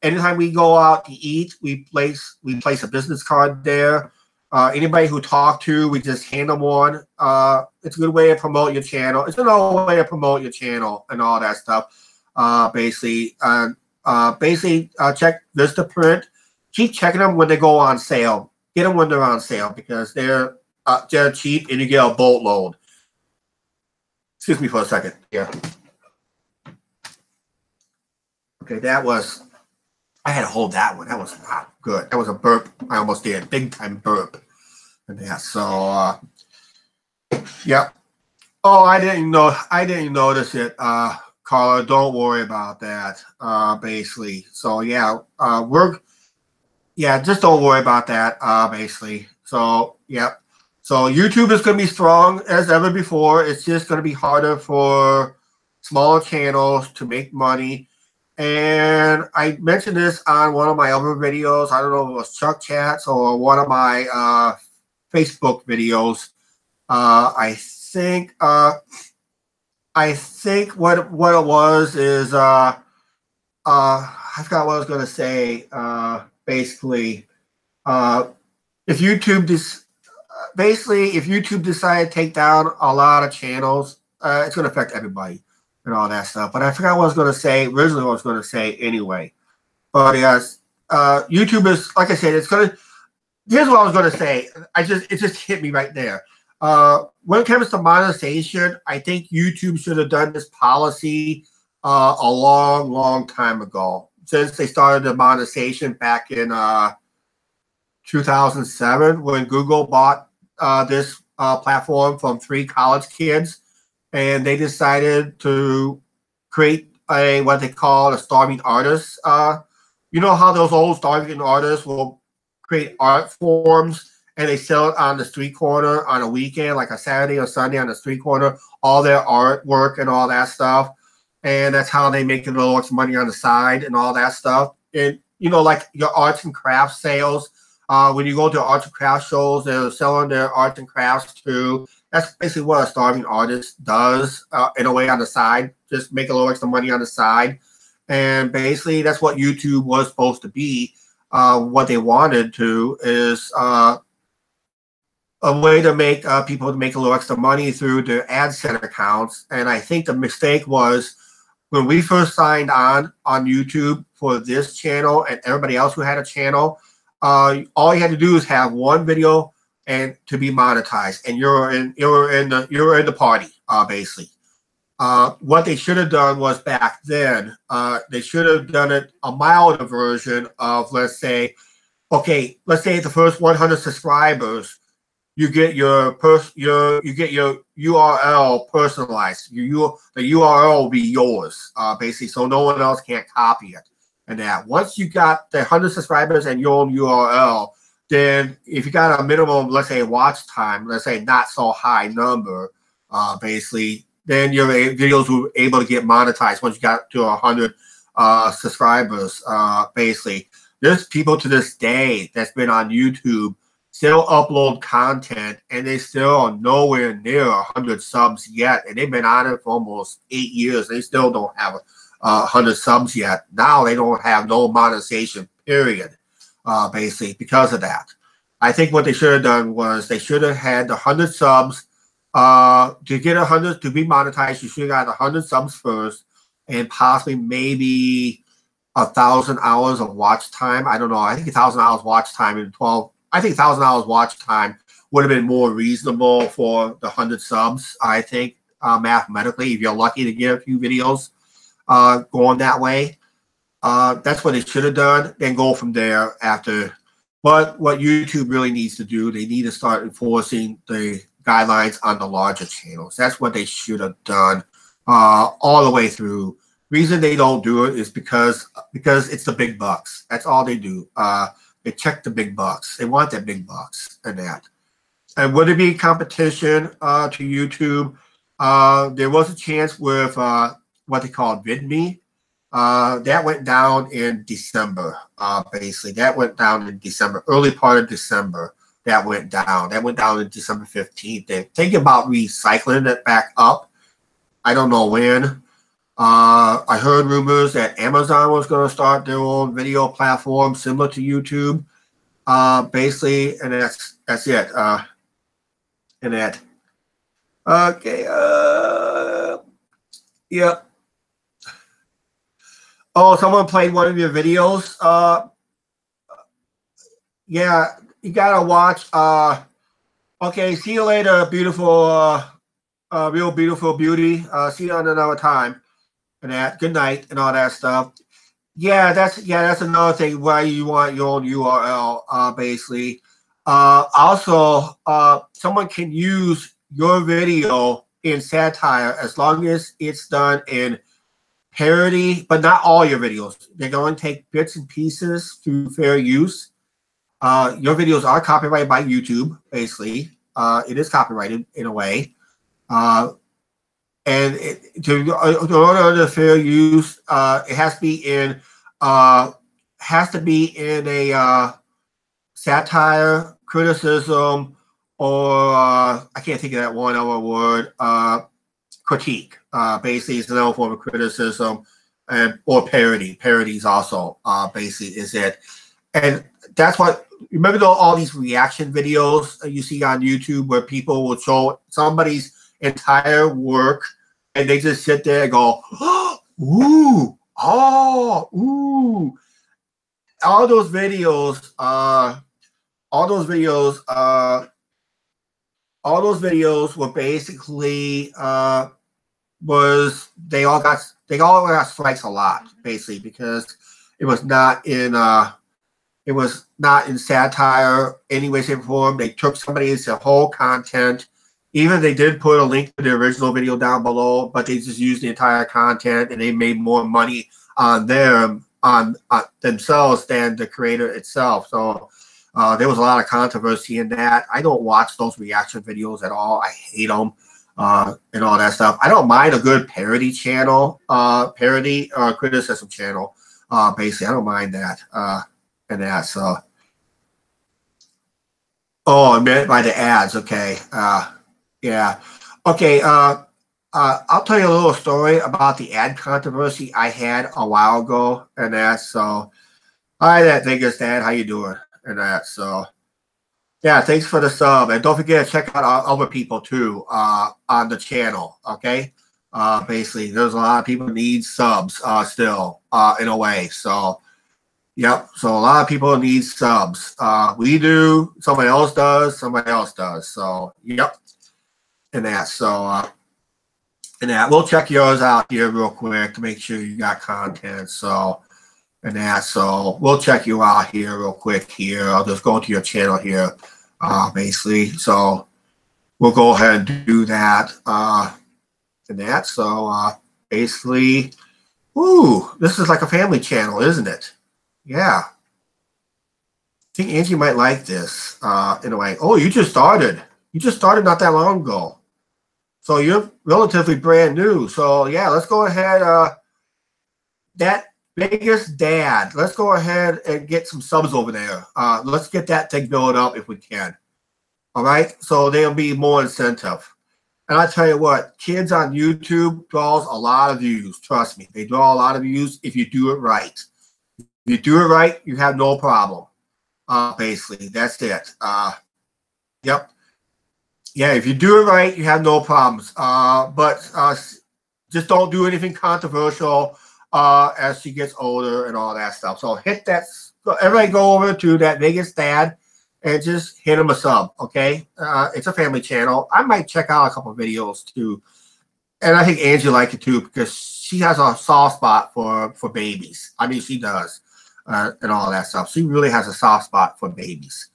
Anytime we go out to eat, we place a business card there. Anybody who talk to, we just hand them one. It's a good way to promote your channel. It's another way to promote your channel and all that stuff. Basically, check Vistaprint. Keep checking them when they go on sale. Get them when they're on sale because they're cheap and you get a boatload. Excuse me for a second. Yeah. Okay, I had to hold that one. That was not good. That was a burp. I almost did. Big time burp. And yeah, so yeah. Oh, I didn't notice it, Carla. Don't worry about that. Basically. So yeah, just don't worry about that. Basically. So yeah. So YouTube is going to be strong as ever before. It's just going to be harder for smaller channels to make money. And I mentioned this on one of my other videos. I don't know if it was Chuck Chats or one of my Facebook videos. I think what it was is I forgot what I was going to say. Basically, if YouTube decide to take down a lot of channels, it's going to affect everybody and all that stuff. But I forgot what I was going to say. Originally, what I was going to say anyway. But yes, YouTube is, like I said, it's going to. Here's what I was going to say. It just hit me right there. When it comes to monetization, I think YouTube should have done this policy a long, long time ago. Since they started the monetization back in 2007, when Google bought this platform from 3 college kids, and they decided to create what they call a starving artist. You know how those old starving artists will create art forms and they sell it on the street corner on a weekend, like a Saturday or Sunday on the street corner, all their artwork and all that stuff. And that's how they make a little extra money on the side and all that stuff. And, you know, like your arts and crafts sales, when you go to arts and crafts shows, they're selling their arts and crafts too. That's basically what a starving artist does in a way on the side, just make a little extra money on the side. And basically that's what YouTube was supposed to be. What they wanted to is a way to make people to make a little extra money through their AdSense accounts. And I think the mistake was when we first signed on YouTube for this channel and everybody else who had a channel, all you had to do is have one video and to be monetized, and you're in the party, basically. What they should have done was back then, they should have done it a milder version of, let's say the first 100 subscribers, you get your URL personalized. The URL will be yours, basically, so no one else can't copy it. And that once you got the 100 subscribers and your own URL, then if you got a minimum, let's say watch time, let's say not so high number, basically, then your videos were able to get monetized once you got to 100 subscribers. Basically, there's people to this day that's been on YouTube still upload content, and they still are nowhere near 100 subs yet, and they've been on it for almost 8 years. They still don't have 100 subs yet. Now they don't have no monetization, period. Basically, because of that. I think what they should have done was they should have had the 100 subs. To get 100 to be monetized, you should have got 100 subs first, and possibly maybe 1,000 hours of watch time. I don't know. I think 1,000 hours watch time and 12. I think 1,000 hours watch time would have been more reasonable for the 100 subs. I think mathematically. If you're lucky to get a few videos going that way, that's what they should have done. Then go from there after. But what YouTube really needs to do, they need to start enforcing the guidelines on the larger channels. That's what they should have done all the way through. Reason they don't do it is because it's the big bucks. That's all they do. They check the big bucks. They want that big bucks and that. And would it be competition to YouTube? There was a chance with what they call VidMe. That went down in December, basically. That went down in December, early part of December. That went down. That went down in December 15th. They're thinking about recycling it back up. I don't know when. I heard rumors that Amazon was going to start their own video platform similar to YouTube, basically, and that's it. And that. Okay. Yep. Oh, someone played one of your videos. Yeah, you gotta watch. Okay, see you later, beautiful, real beautiful beauty. See you on another time. And that. Good night and all that stuff. Yeah, that's another thing why you want your own URL, basically. Also, someone can use your video in satire as long as it's done in parody, but not all your videos. They're going to take bits and pieces through fair use. Your videos are copyrighted by YouTube, basically. It is copyrighted in a way. And to order the fair use, it has to be in a satire, criticism, or I can't think of that one other word. Critique. Basically, it's another form of criticism, or parody. Parodies also basically is it. And that's what. Remember all these reaction videos you see on YouTube where people will show somebody's entire work. And they just sit there and go, oh, ooh, oh, ooh. All those videos were basically they all got strikes a lot, basically, because it was not in satire any way, shape, or form. They took somebody's whole content. Even they did put a link to the original video down below, but they just used the entire content and they made more money on themselves than the creator itself. So there was a lot of controversy in that. I don't watch those reaction videos at all. I hate them and all that stuff. I don't mind a good parody channel, parody or criticism channel. Basically, I don't mind that and that. So, oh, I meant by the ads. Okay. Yeah. Okay. I'll tell you a little story about the ad controversy I had a while ago and that. So, hi, that Vegas Dad. How you doing? And that. So, yeah, thanks for the sub. And don't forget to check out other people too on the channel. Okay. Basically, there's a lot of people who need subs still in a way. So, yep. So a lot of people need subs. We do. Somebody else does. Somebody else does. So, yep. And that. So, and that. We'll check yours out here real quick to make sure you got content. So, and that. So we'll check you out here real quick here. I'll just go to your channel here, basically. So we'll go ahead and do that. And that. So basically, ooh, this is like a family channel, isn't it? Yeah. I think Angie might like this in a way. Oh, you just started. You just started not that long ago. So you're relatively brand new. So yeah, let's go ahead. That Vegas Dad, let's go ahead and get some subs over there. Let's get that thing built up if we can. All right. So there'll be more incentive. And I tell you what, kids on YouTube draws a lot of views. Trust me, they draw a lot of views if you do it right. If you do it right, you have no problem. Basically, that's it. Yep. Yeah, if you do it right, you have no problems. But just don't do anything controversial as she gets older and all that stuff. So hit that. So everybody go over to that Vegas Dad and just hit him a sub, okay? It's a family channel. I might check out a couple of videos too and I think Angie liked it too because she has a soft spot for babies. I mean, she does, and all that stuff. She really has a soft spot for babies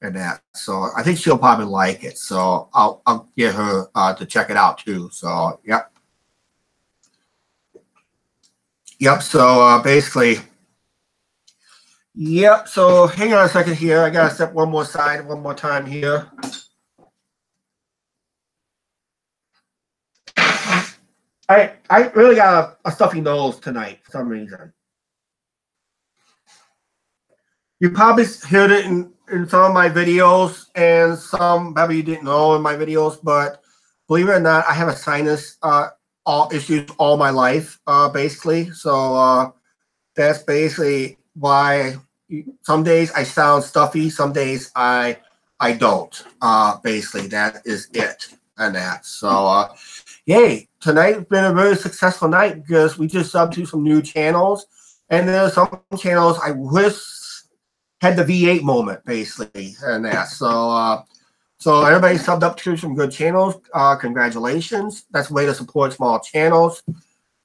and that. So I think she'll probably like it. So I'll get her to check it out too. So yep. Yep. So basically, yep. So hang on a second here. I gotta step one more side one more time here. I really got a stuffy nose tonight for some reason. You probably heard it in some of my videos, and some maybe you didn't know in my videos, but believe it or not, I have a sinus all issues all my life, basically. So that's basically why some days I sound stuffy, some days I don't. Basically, that is it and that. So yay, tonight's been a very successful night because we just subbed to some new channels, and there's some channels I wish had the V8 moment, basically, and that. So so everybody subbed up to some good channels. Congratulations. That's a way to support small channels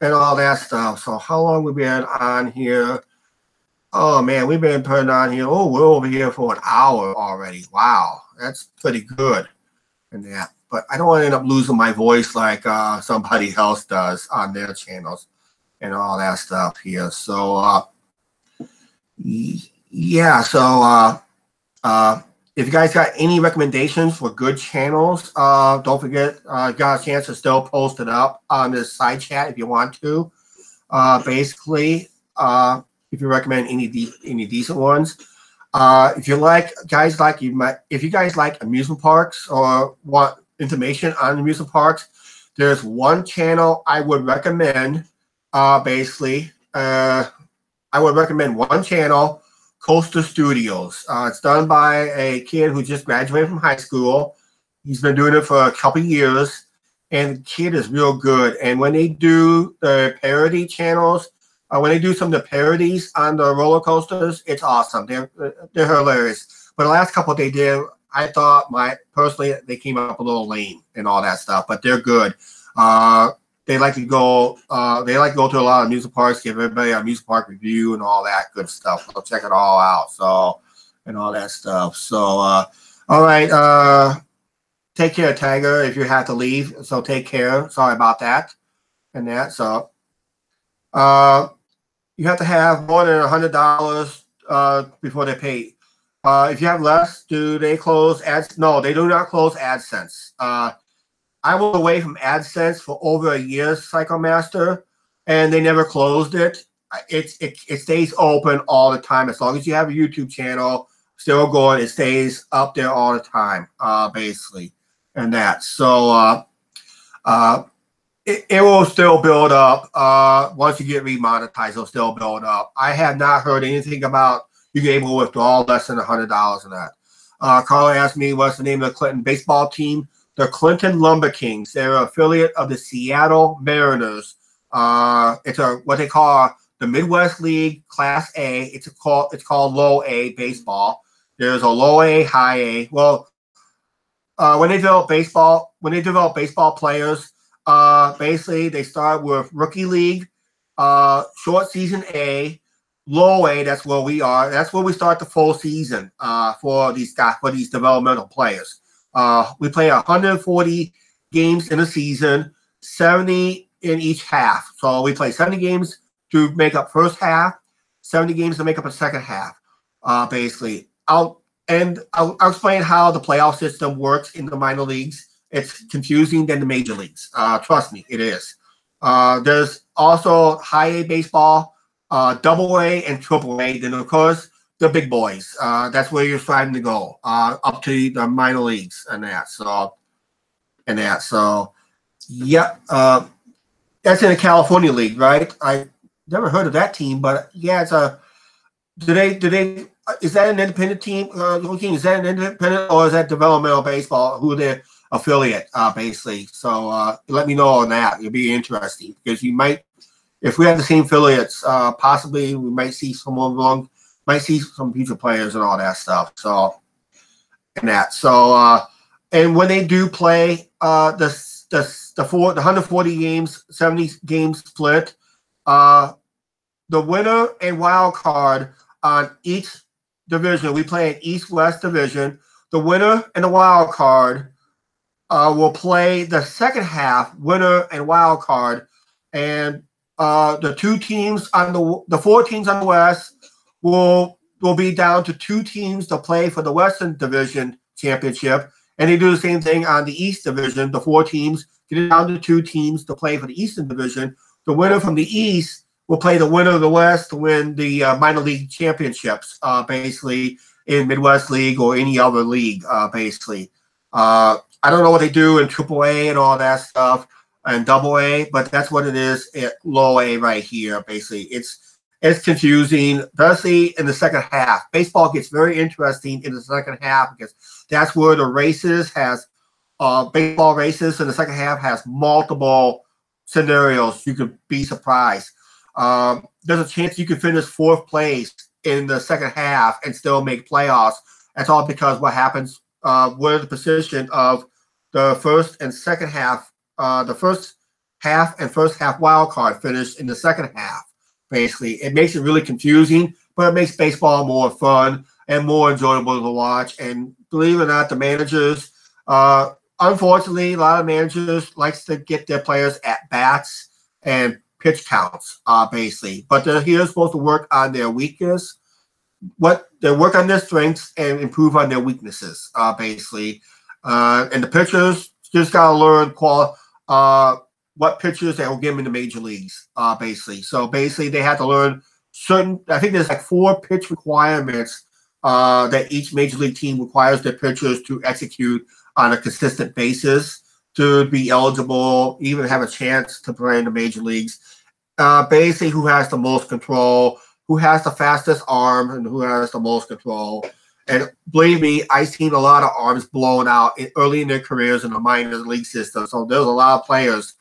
and all that stuff. So how long we been on here? Oh man, we've been putting on here. Oh, we're over here for an hour already. Wow, that's pretty good. And that, but I don't want to end up losing my voice like somebody else does on their channels and all that stuff here. So yeah, so if you guys got any recommendations for good channels, don't forget, got a chance to still post it up on this side chat if you want to. Basically, if you recommend any decent ones. If you if you guys like amusement parks or want information on amusement parks, there's one channel I would recommend. Basically, I would recommend one channel, Coaster Studios. It's done by a kid who just graduated from high school. He's been doing it for a couple years, and the kid is real good. And when they do the parody channels, when they do some of the parodies on the roller coasters, it's awesome. They're hilarious. But the last couple they did, I thought personally they came up a little lame and all that stuff. But they're good. They like to go. They like to go to a lot of amusement parks, give everybody an amusement park review and all that good stuff. So check it all out. So and all that stuff. So all right. Take care, Tiger. If you have to leave, so take care. Sorry about that and that. So you have to have more than $100 before they pay. If you have less, do they close ads? No, they do not close AdSense. I was away from AdSense for over a year, Psycho Master, and they never closed it. It stays open all the time as long as you have a YouTube channel still going. It stays up there all the time, basically, and that. So it will still build up. Once you get remonetized, it'll still build up. I have not heard anything about you being able to withdraw less than $100 in that. Carla asked me what's the name of the Clinton baseball team. The Clinton Lumber Kings. They're an affiliate of the Seattle Mariners. It's what they call the Midwest League Class A. It's called Low A baseball. There's a Low A, High A. Well, when they develop baseball players, basically they start with Rookie League, short season A, Low A. That's where we are. That's where we start the full season for these developmental players. We play 140 games in a season, 70 in each half. So we play 70 games to make up first half, 70 games to make up a second half, basically. I'll explain how the playoff system works in the minor leagues. It's confusing than the major leagues. Trust me, it is. There's also high A baseball, double A, and triple A. Then, of course, the big boys. That's where you're striving to go, up to the minor leagues and that. So, yep. That's in the California League, right? I never heard of that team, but yeah, it's a. Is that an independent team? Is that an independent or is that developmental baseball? Who their affiliate, basically? So let me know on that. It'll be interesting because you might, if we have the same affiliates, possibly we might see someone might see some future players and all that stuff. So and that. So and when they do play, the the 140 games, 70 games split. The winner and wild card on each division. We play an East-West division. The winner and the wild card will play the second half, winner and wild card, and the two teams on the four teams on the West will be down to two teams to play for the Western Division Championship, and they do the same thing on the East Division. The four teams get down to two teams to play for the Eastern Division. The winner from the East will play the winner of the West to win the minor league championships, basically in Midwest League or any other league, basically. I don't know what they do in AAA and all that stuff and AA, but that's what it is at low A right here, basically. It's confusing, especially in the second half. Baseball gets very interesting in the second half because that's where the races has baseball races in the second half has multiple scenarios. You could be surprised. There's a chance you could finish fourth place in the second half and still make playoffs. That's all because what happens, where the position of the first and second half, the first half and first half wild card finish in the second half. Basically, it makes it really confusing, but it makes baseball more fun and more enjoyable to watch. And believe it or not, the managers, unfortunately, a lot of managers likes to get their players at bats and pitch counts, basically. But they're here supposed to work on their weakness, they work on their strengths and improve on their weaknesses, basically. And the pitchers just gotta learn what pitchers that will get them in the major leagues, basically. So basically, they have to learn certain. I think there's like 4 pitch requirements that each major league team requires their pitchers to execute on a consistent basis to be eligible, even have a chance to play in the major leagues. Basically, who has the most control, who has the fastest arm, and who has the most control. And believe me, I've seen a lot of arms blown out early in their careers in the minor league system. So there's a lot of players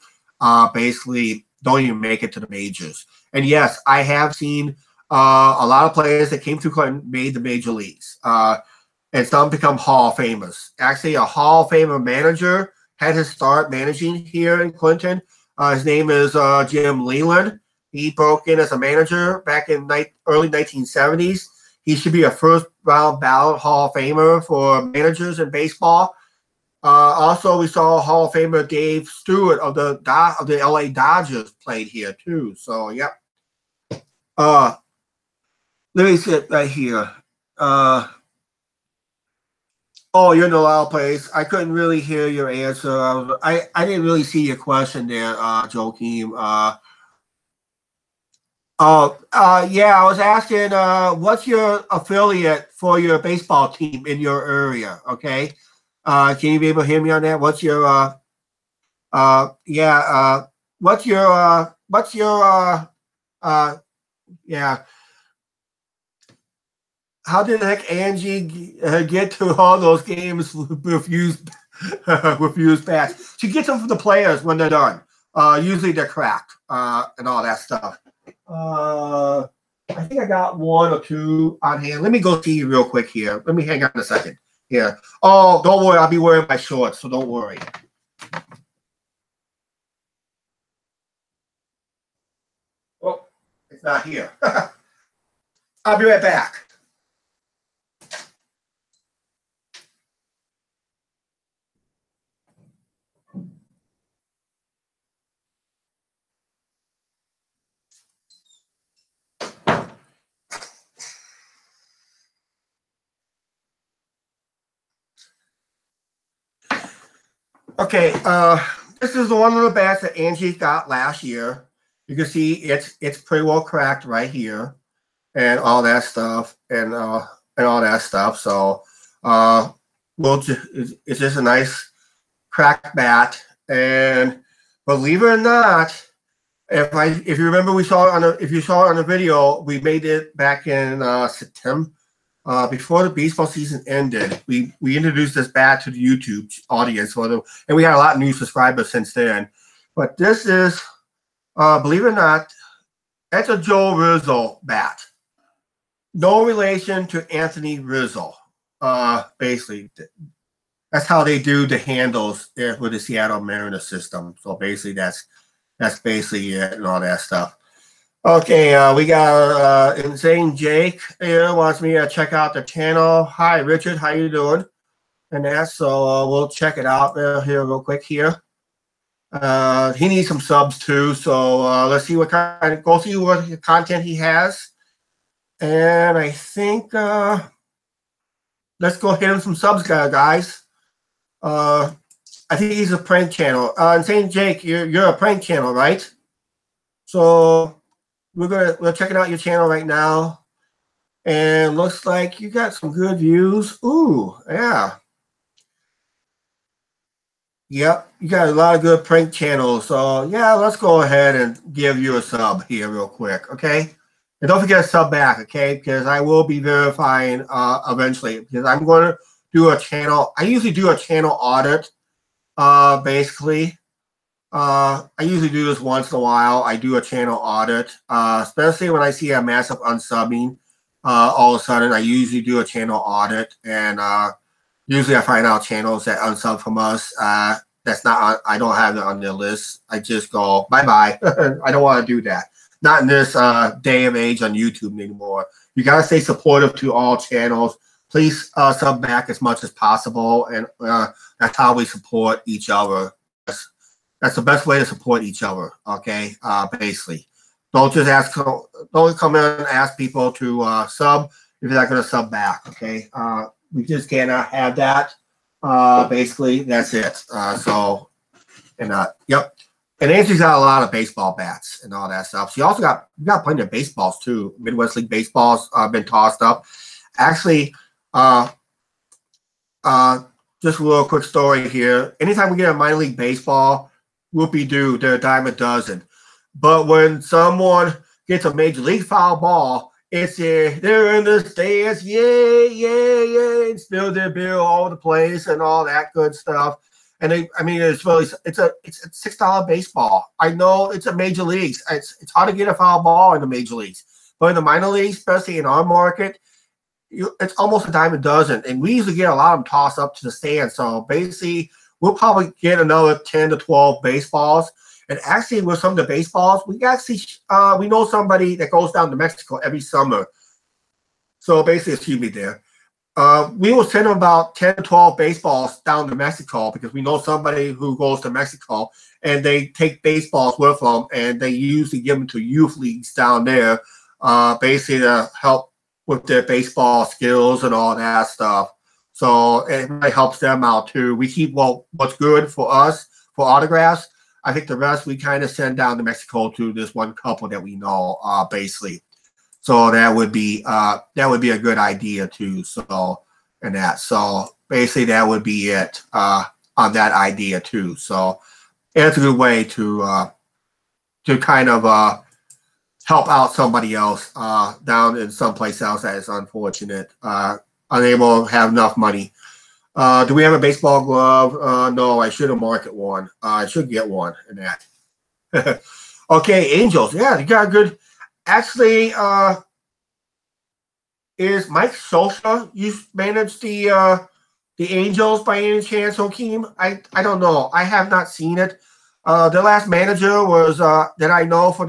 basically don't even make it to the majors. And yes, I have seen a lot of players that came through Clinton made the major leagues. And some become Hall of Famers. Actually, a Hall of Famer manager had his start managing here in Clinton. His name is Jim Leland. He broke in as a manager back in early 1970s. He should be a first-round ballot Hall of Famer for managers in baseball. Also, we saw Hall of Famer Dave Stewart of the LA Dodgers played here too. So, yep. Let me sit right here. Oh, you're in the loud place. I couldn't really hear your answer. I didn't really see your question there, Joakim. Yeah, I was asking, what's your affiliate for your baseball team in your area? Okay. Can you be able to hear me on that? What's your, yeah. How did the heck Angie get to all those games with used bats? She gets them from the players when they're done. Usually they're cracked and all that stuff. I think I got 1 or 2 on hand. Let me go see you real quick here. Let me hang on a second here. Oh, don't worry. I'll be wearing my shorts, so don't worry. Oh, it's not here. I'll be right back. Okay, this is one of the bats that Angie got last year. You can see it's pretty well cracked right here, and all that stuff, and all that stuff. So, it's just a nice cracked bat. And believe it or not, if you remember, if you saw it on the video, we made it back in September. Before the baseball season ended, we introduced this bat to the YouTube audience, and we had a lot of new subscribers since then. But this is, believe it or not, that's a Joe Rizzo bat. No relation to Anthony Rizzo, basically. that's how they do the handles there with the Seattle Mariners system. So basically, that's basically it and all that stuff. Okay, we got Insane Jake here wants me to check out the channel. Hi, Richard, how you doing? And that, so we'll check it out here real quick here. He needs some subs too, so let's see what go see what content he has. And I think let's go hit him some subs, guys. I think he's a prank channel. Insane Jake, you're a prank channel, right? So we're checking out your channel right now, and looks like you got some good views. Ooh, yeah. Yep, you got a lot of good prank channels. So yeah, let's go ahead and give you a sub here real quick, okay? And don't forget to sub back, okay? Because I will be verifying eventually. Because I'm going to do a channel. I usually do a channel audit, basically. I usually do this once in a while. I do a channel audit, especially when I see a massive unsubbing. All of a sudden, I usually do a channel audit, and usually I find out channels that unsub from us. That's not. I don't have it on their list. I just go bye-bye. I don't want to do that. Not in this day of age on YouTube anymore. You gotta stay supportive to all channels. Please sub back as much as possible, and that's how we support each other. That's the best way to support each other. Okay, basically, don't come in and ask people to sub if you're not gonna sub back. Okay, we just cannot have that. Basically, that's it. Yep. And Angie's got a lot of baseball bats and all that stuff. She also got plenty of baseballs too. Midwest League baseballs been tossed up. Actually, just a little quick story here. Anytime we get a minor league baseball, whoopie-doo, they're a dime a dozen. But when someone gets a major league foul ball, it's they're in the stands, yay, yay, yay, and spill their beer all over the place and all that good stuff. And it's really it's a $6 baseball. I know it's a major leagues. It's hard to get a foul ball in the major leagues, but in the minor leagues, especially in our market, it's almost a dime a dozen. And we usually get a lot of them tossed up to the stand. So basically, we'll probably get another 10 to 12 baseballs. And actually, with some of the baseballs, we know somebody that goes down to Mexico every summer. So basically, excuse me there. We will send them about 10 to 12 baseballs down to Mexico because we know somebody who goes to Mexico, and they take baseballs with them, and they usually give them to youth leagues down there, basically to help with their baseball skills and all that stuff. So it really helps them out too. We keep what's good for us for autographs. I think the rest we kind of send down to Mexico to this one couple that we know, basically. So that would be a good idea too. So basically that would be it on that idea too. So it's a good way to kind of help out somebody else down in someplace else that is unfortunate, unable to have enough money. Do we have a baseball glove? No, I should have market one. I should get one in that. Okay, Angels. Yeah, you got a good. Actually, is Mike Sosa you manage the Angels by any chance, Hakeem? I don't know. I have not seen it. The last manager was that I know for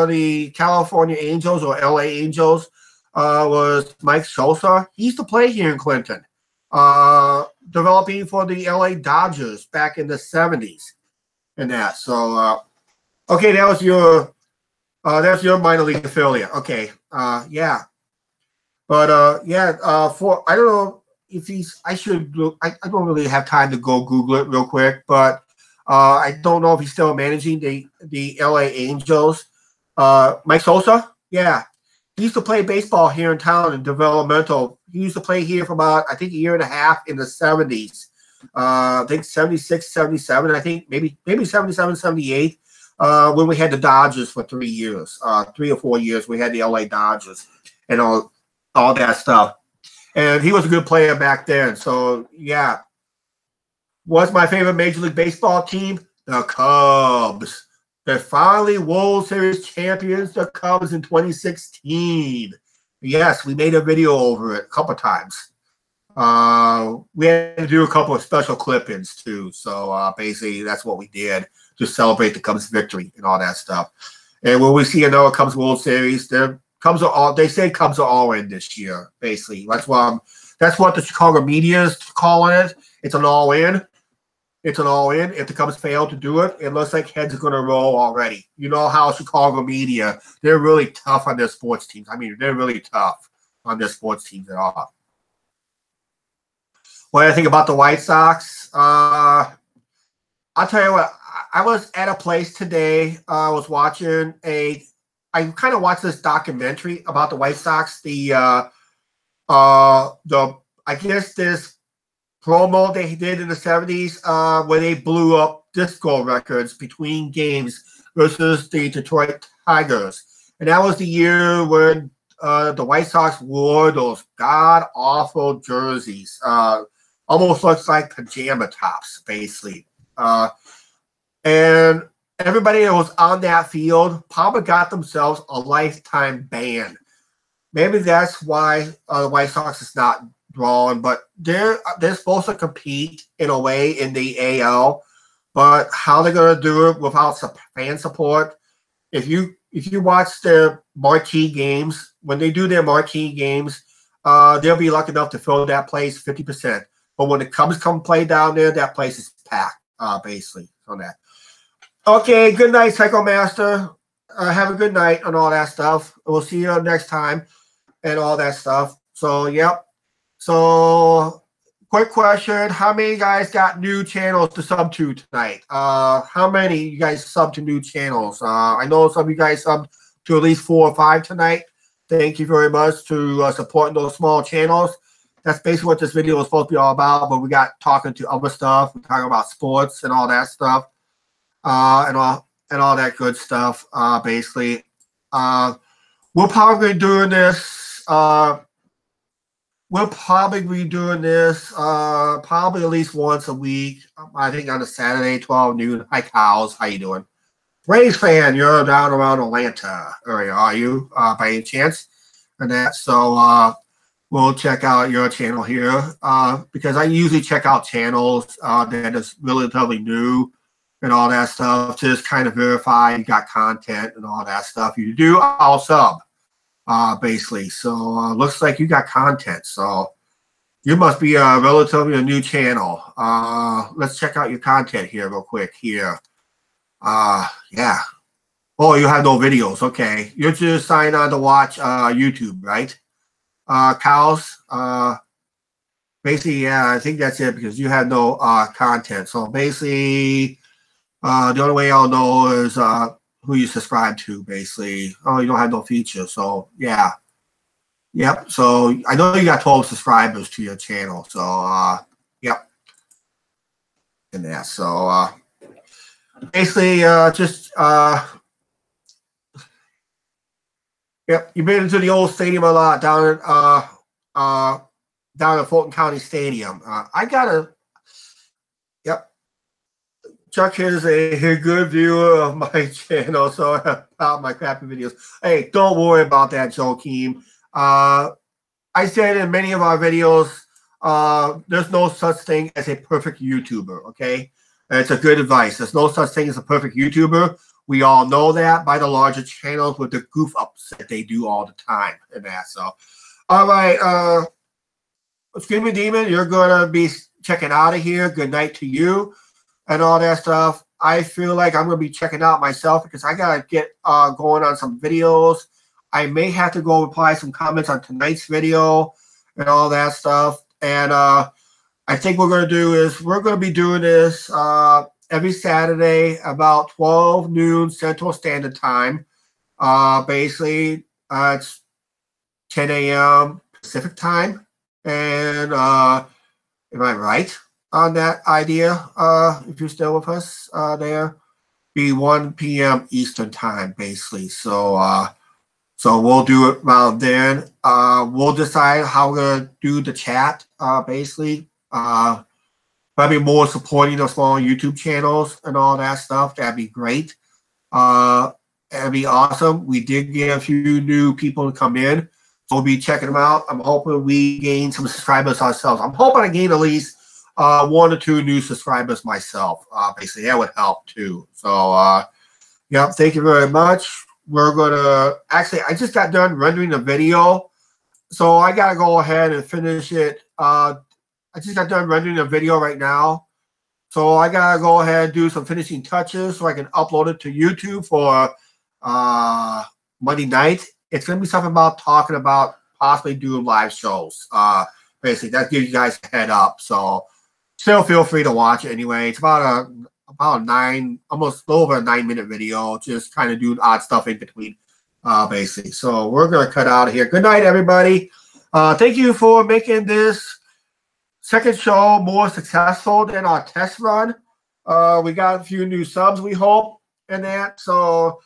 the California Angels or LA Angels was Mike Sosa. He used to play here in Clinton, developing for the LA Dodgers back in the 70s and that. So okay, that's your minor league affiliate. Okay, yeah, but for I don't know if he's. I should look. I don't really have time to go Google it real quick, but I don't know if he's still managing the LA Angels. Mike Sosa, yeah, he used to play baseball here in town in developmental. He used to play here for about, I think, a year and a half in the 70s. I think 76, 77, I think maybe 77, 78. When we had the Dodgers for 3 years, 3 or 4 years, we had the LA Dodgers and all that stuff. And he was a good player back then. So, yeah. What's my favorite Major League Baseball team? The Cubs. They're finally World Series champions, the Cubs, in 2016. Yes, we made a video over it a couple times. We had to do a couple of special clippings too. So basically, that's what we did to celebrate the Cubs' victory and all that stuff. And when we see another Cubs World Series, there Cubs are all. They say Cubs are all in this year. Basically, that's what the Chicago media is calling it. It's an all in. It's an all in. If the Cubs fail to do it, it looks like heads are going to roll already. You know how Chicago media, they're really tough on their sports teams. I mean, they're really tough on their sports teams at all. What I think about the White Sox, I'll tell you what, I was at a place today. I was watching I kind of watched this documentary about the White Sox. I guess this promo they did in the 70s where they blew up disco records between games versus the Detroit Tigers. And that was the year when the White Sox wore those god-awful jerseys. Almost looks like pajama tops, basically. And everybody that was on that field probably got themselves a lifetime ban. Maybe that's why the White Sox is not drawn, but they're supposed to compete in a way in the AL. But how they're going to do it without fan support? If you watch their marquee games, when they do their marquee games, they'll be lucky enough to fill that place 50%. But when the Cubs come play down there, that place is packed, basically, on that. Okay, good night, Psycho Master. Have a good night and all that stuff. We'll see you next time and all that stuff. So, yep. So, quick question. How many guys got new channels to sub to tonight? How many you guys sub to new channels? I know some of you guys subbed to at least 4 or 5 tonight. Thank you very much to supporting those small channels. That's basically what this video is supposed to be all about, but we got talking to other stuff. We're talking about sports and all that stuff, and all that good stuff, basically. We'll probably be doing this. Probably at least once a week. I think on a Saturday, 12 noon. Hi, Cows. How you doing? Rays fan, you're down around Atlanta area, are you, by any chance? And that, so we'll check out your channel here because I usually check out channels that is relatively new and all that stuff to just kind of verify you got content and all that stuff. You do, I'll sub, basically. So looks like you got content. So you must be relatively a new channel. Let's check out your content here real quick here. Yeah. Oh, you have no videos. Okay. You're just signing on to watch YouTube, right? Cows. Basically, yeah, I think that's it because you have no content. So basically, the only way I'll know is who you subscribe to, basically. Oh, you don't have no features. So, yeah. Yep. So, I know you got 12 subscribers to your channel. So, yep. And that. So, basically, yep, you've been into the old stadium a lot down at Fulton County Stadium. Yep. Chuck is a good viewer of my channel, so about my crappy videos. Hey, don't worry about that, Joakim. I said in many of our videos, there's no such thing as a perfect YouTuber, okay? It's a good advice. There's no such thing as a perfect YouTuber. We all know that by the larger channels with the goof ups that they do all the time and that. So, all right, Screaming Demon, you're gonna be checking out of here. Good night to you and all that stuff. I feel like I'm gonna be checking out myself because I gotta get going on some videos. I may have to go reply some comments on tonight's video and all that stuff. And I think what we're gonna do is we're gonna be doing this every Saturday about 12 noon Central Standard Time. Basically, it's 10 a.m. Pacific Time. And am I right on that idea? If you're still with us there, be 1 p.m. Eastern Time, basically. So, so we'll do it around then. We'll decide how we're going to do the chat, basically. Probably more supporting those small YouTube channels and all that stuff. That'd be great. That'd be awesome. We did get a few new people to come in. we'll be checking them out. I'm hoping we gain some subscribers ourselves. I'm hoping I gain at least 1 or 2 new subscribers myself. Basically, that would help too. So, yeah, thank you very much. We're gonna actually. I just got done rendering the video, so I gotta go ahead and finish it. I just got done rendering the video right now, so I gotta go ahead and do some finishing touches so I can upload it to YouTube for Monday night. It's gonna be something about talking about possibly doing live shows. Basically, that gives you guys a head up. So, still feel free to watch it anyway. It's about a 9, almost a little over a 9-minute video, just kind of doing odd stuff in between, basically. So we're going to cut out of here. Good night, everybody. Thank you for making this second show more successful than our test run. We got a few new subs, we hope, and that. So,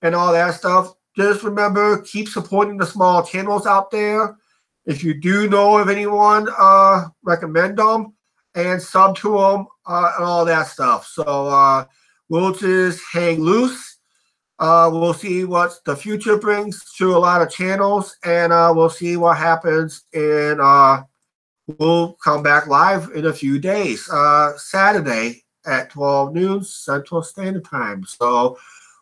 and all that stuff. Just remember, keep supporting the small channels out there. If you do know of anyone, recommend them and sub to them. And all that stuff. So we'll just hang loose. We'll see what the future brings to a lot of channels, and we'll see what happens. And we'll come back live in a few days, Saturday at 12 noon Central Standard Time. So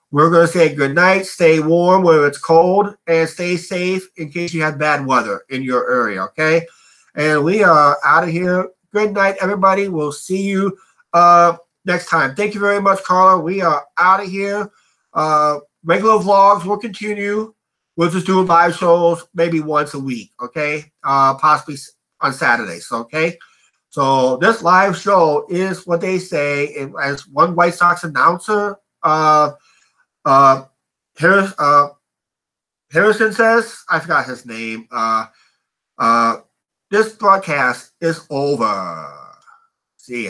we're going to say good night. Stay warm where it's cold, and stay safe in case you have bad weather in your area. Okay, and we are out of here. Good night, everybody. We'll see you next time. Thank you very much, Carla. We are out of here. Regular vlogs will continue. We'll just do live shows maybe once a week, okay? Possibly on Saturdays, okay? So this live show is what they say, as one White Sox announcer, Harrison says, I forgot his name, this broadcast is over. See ya.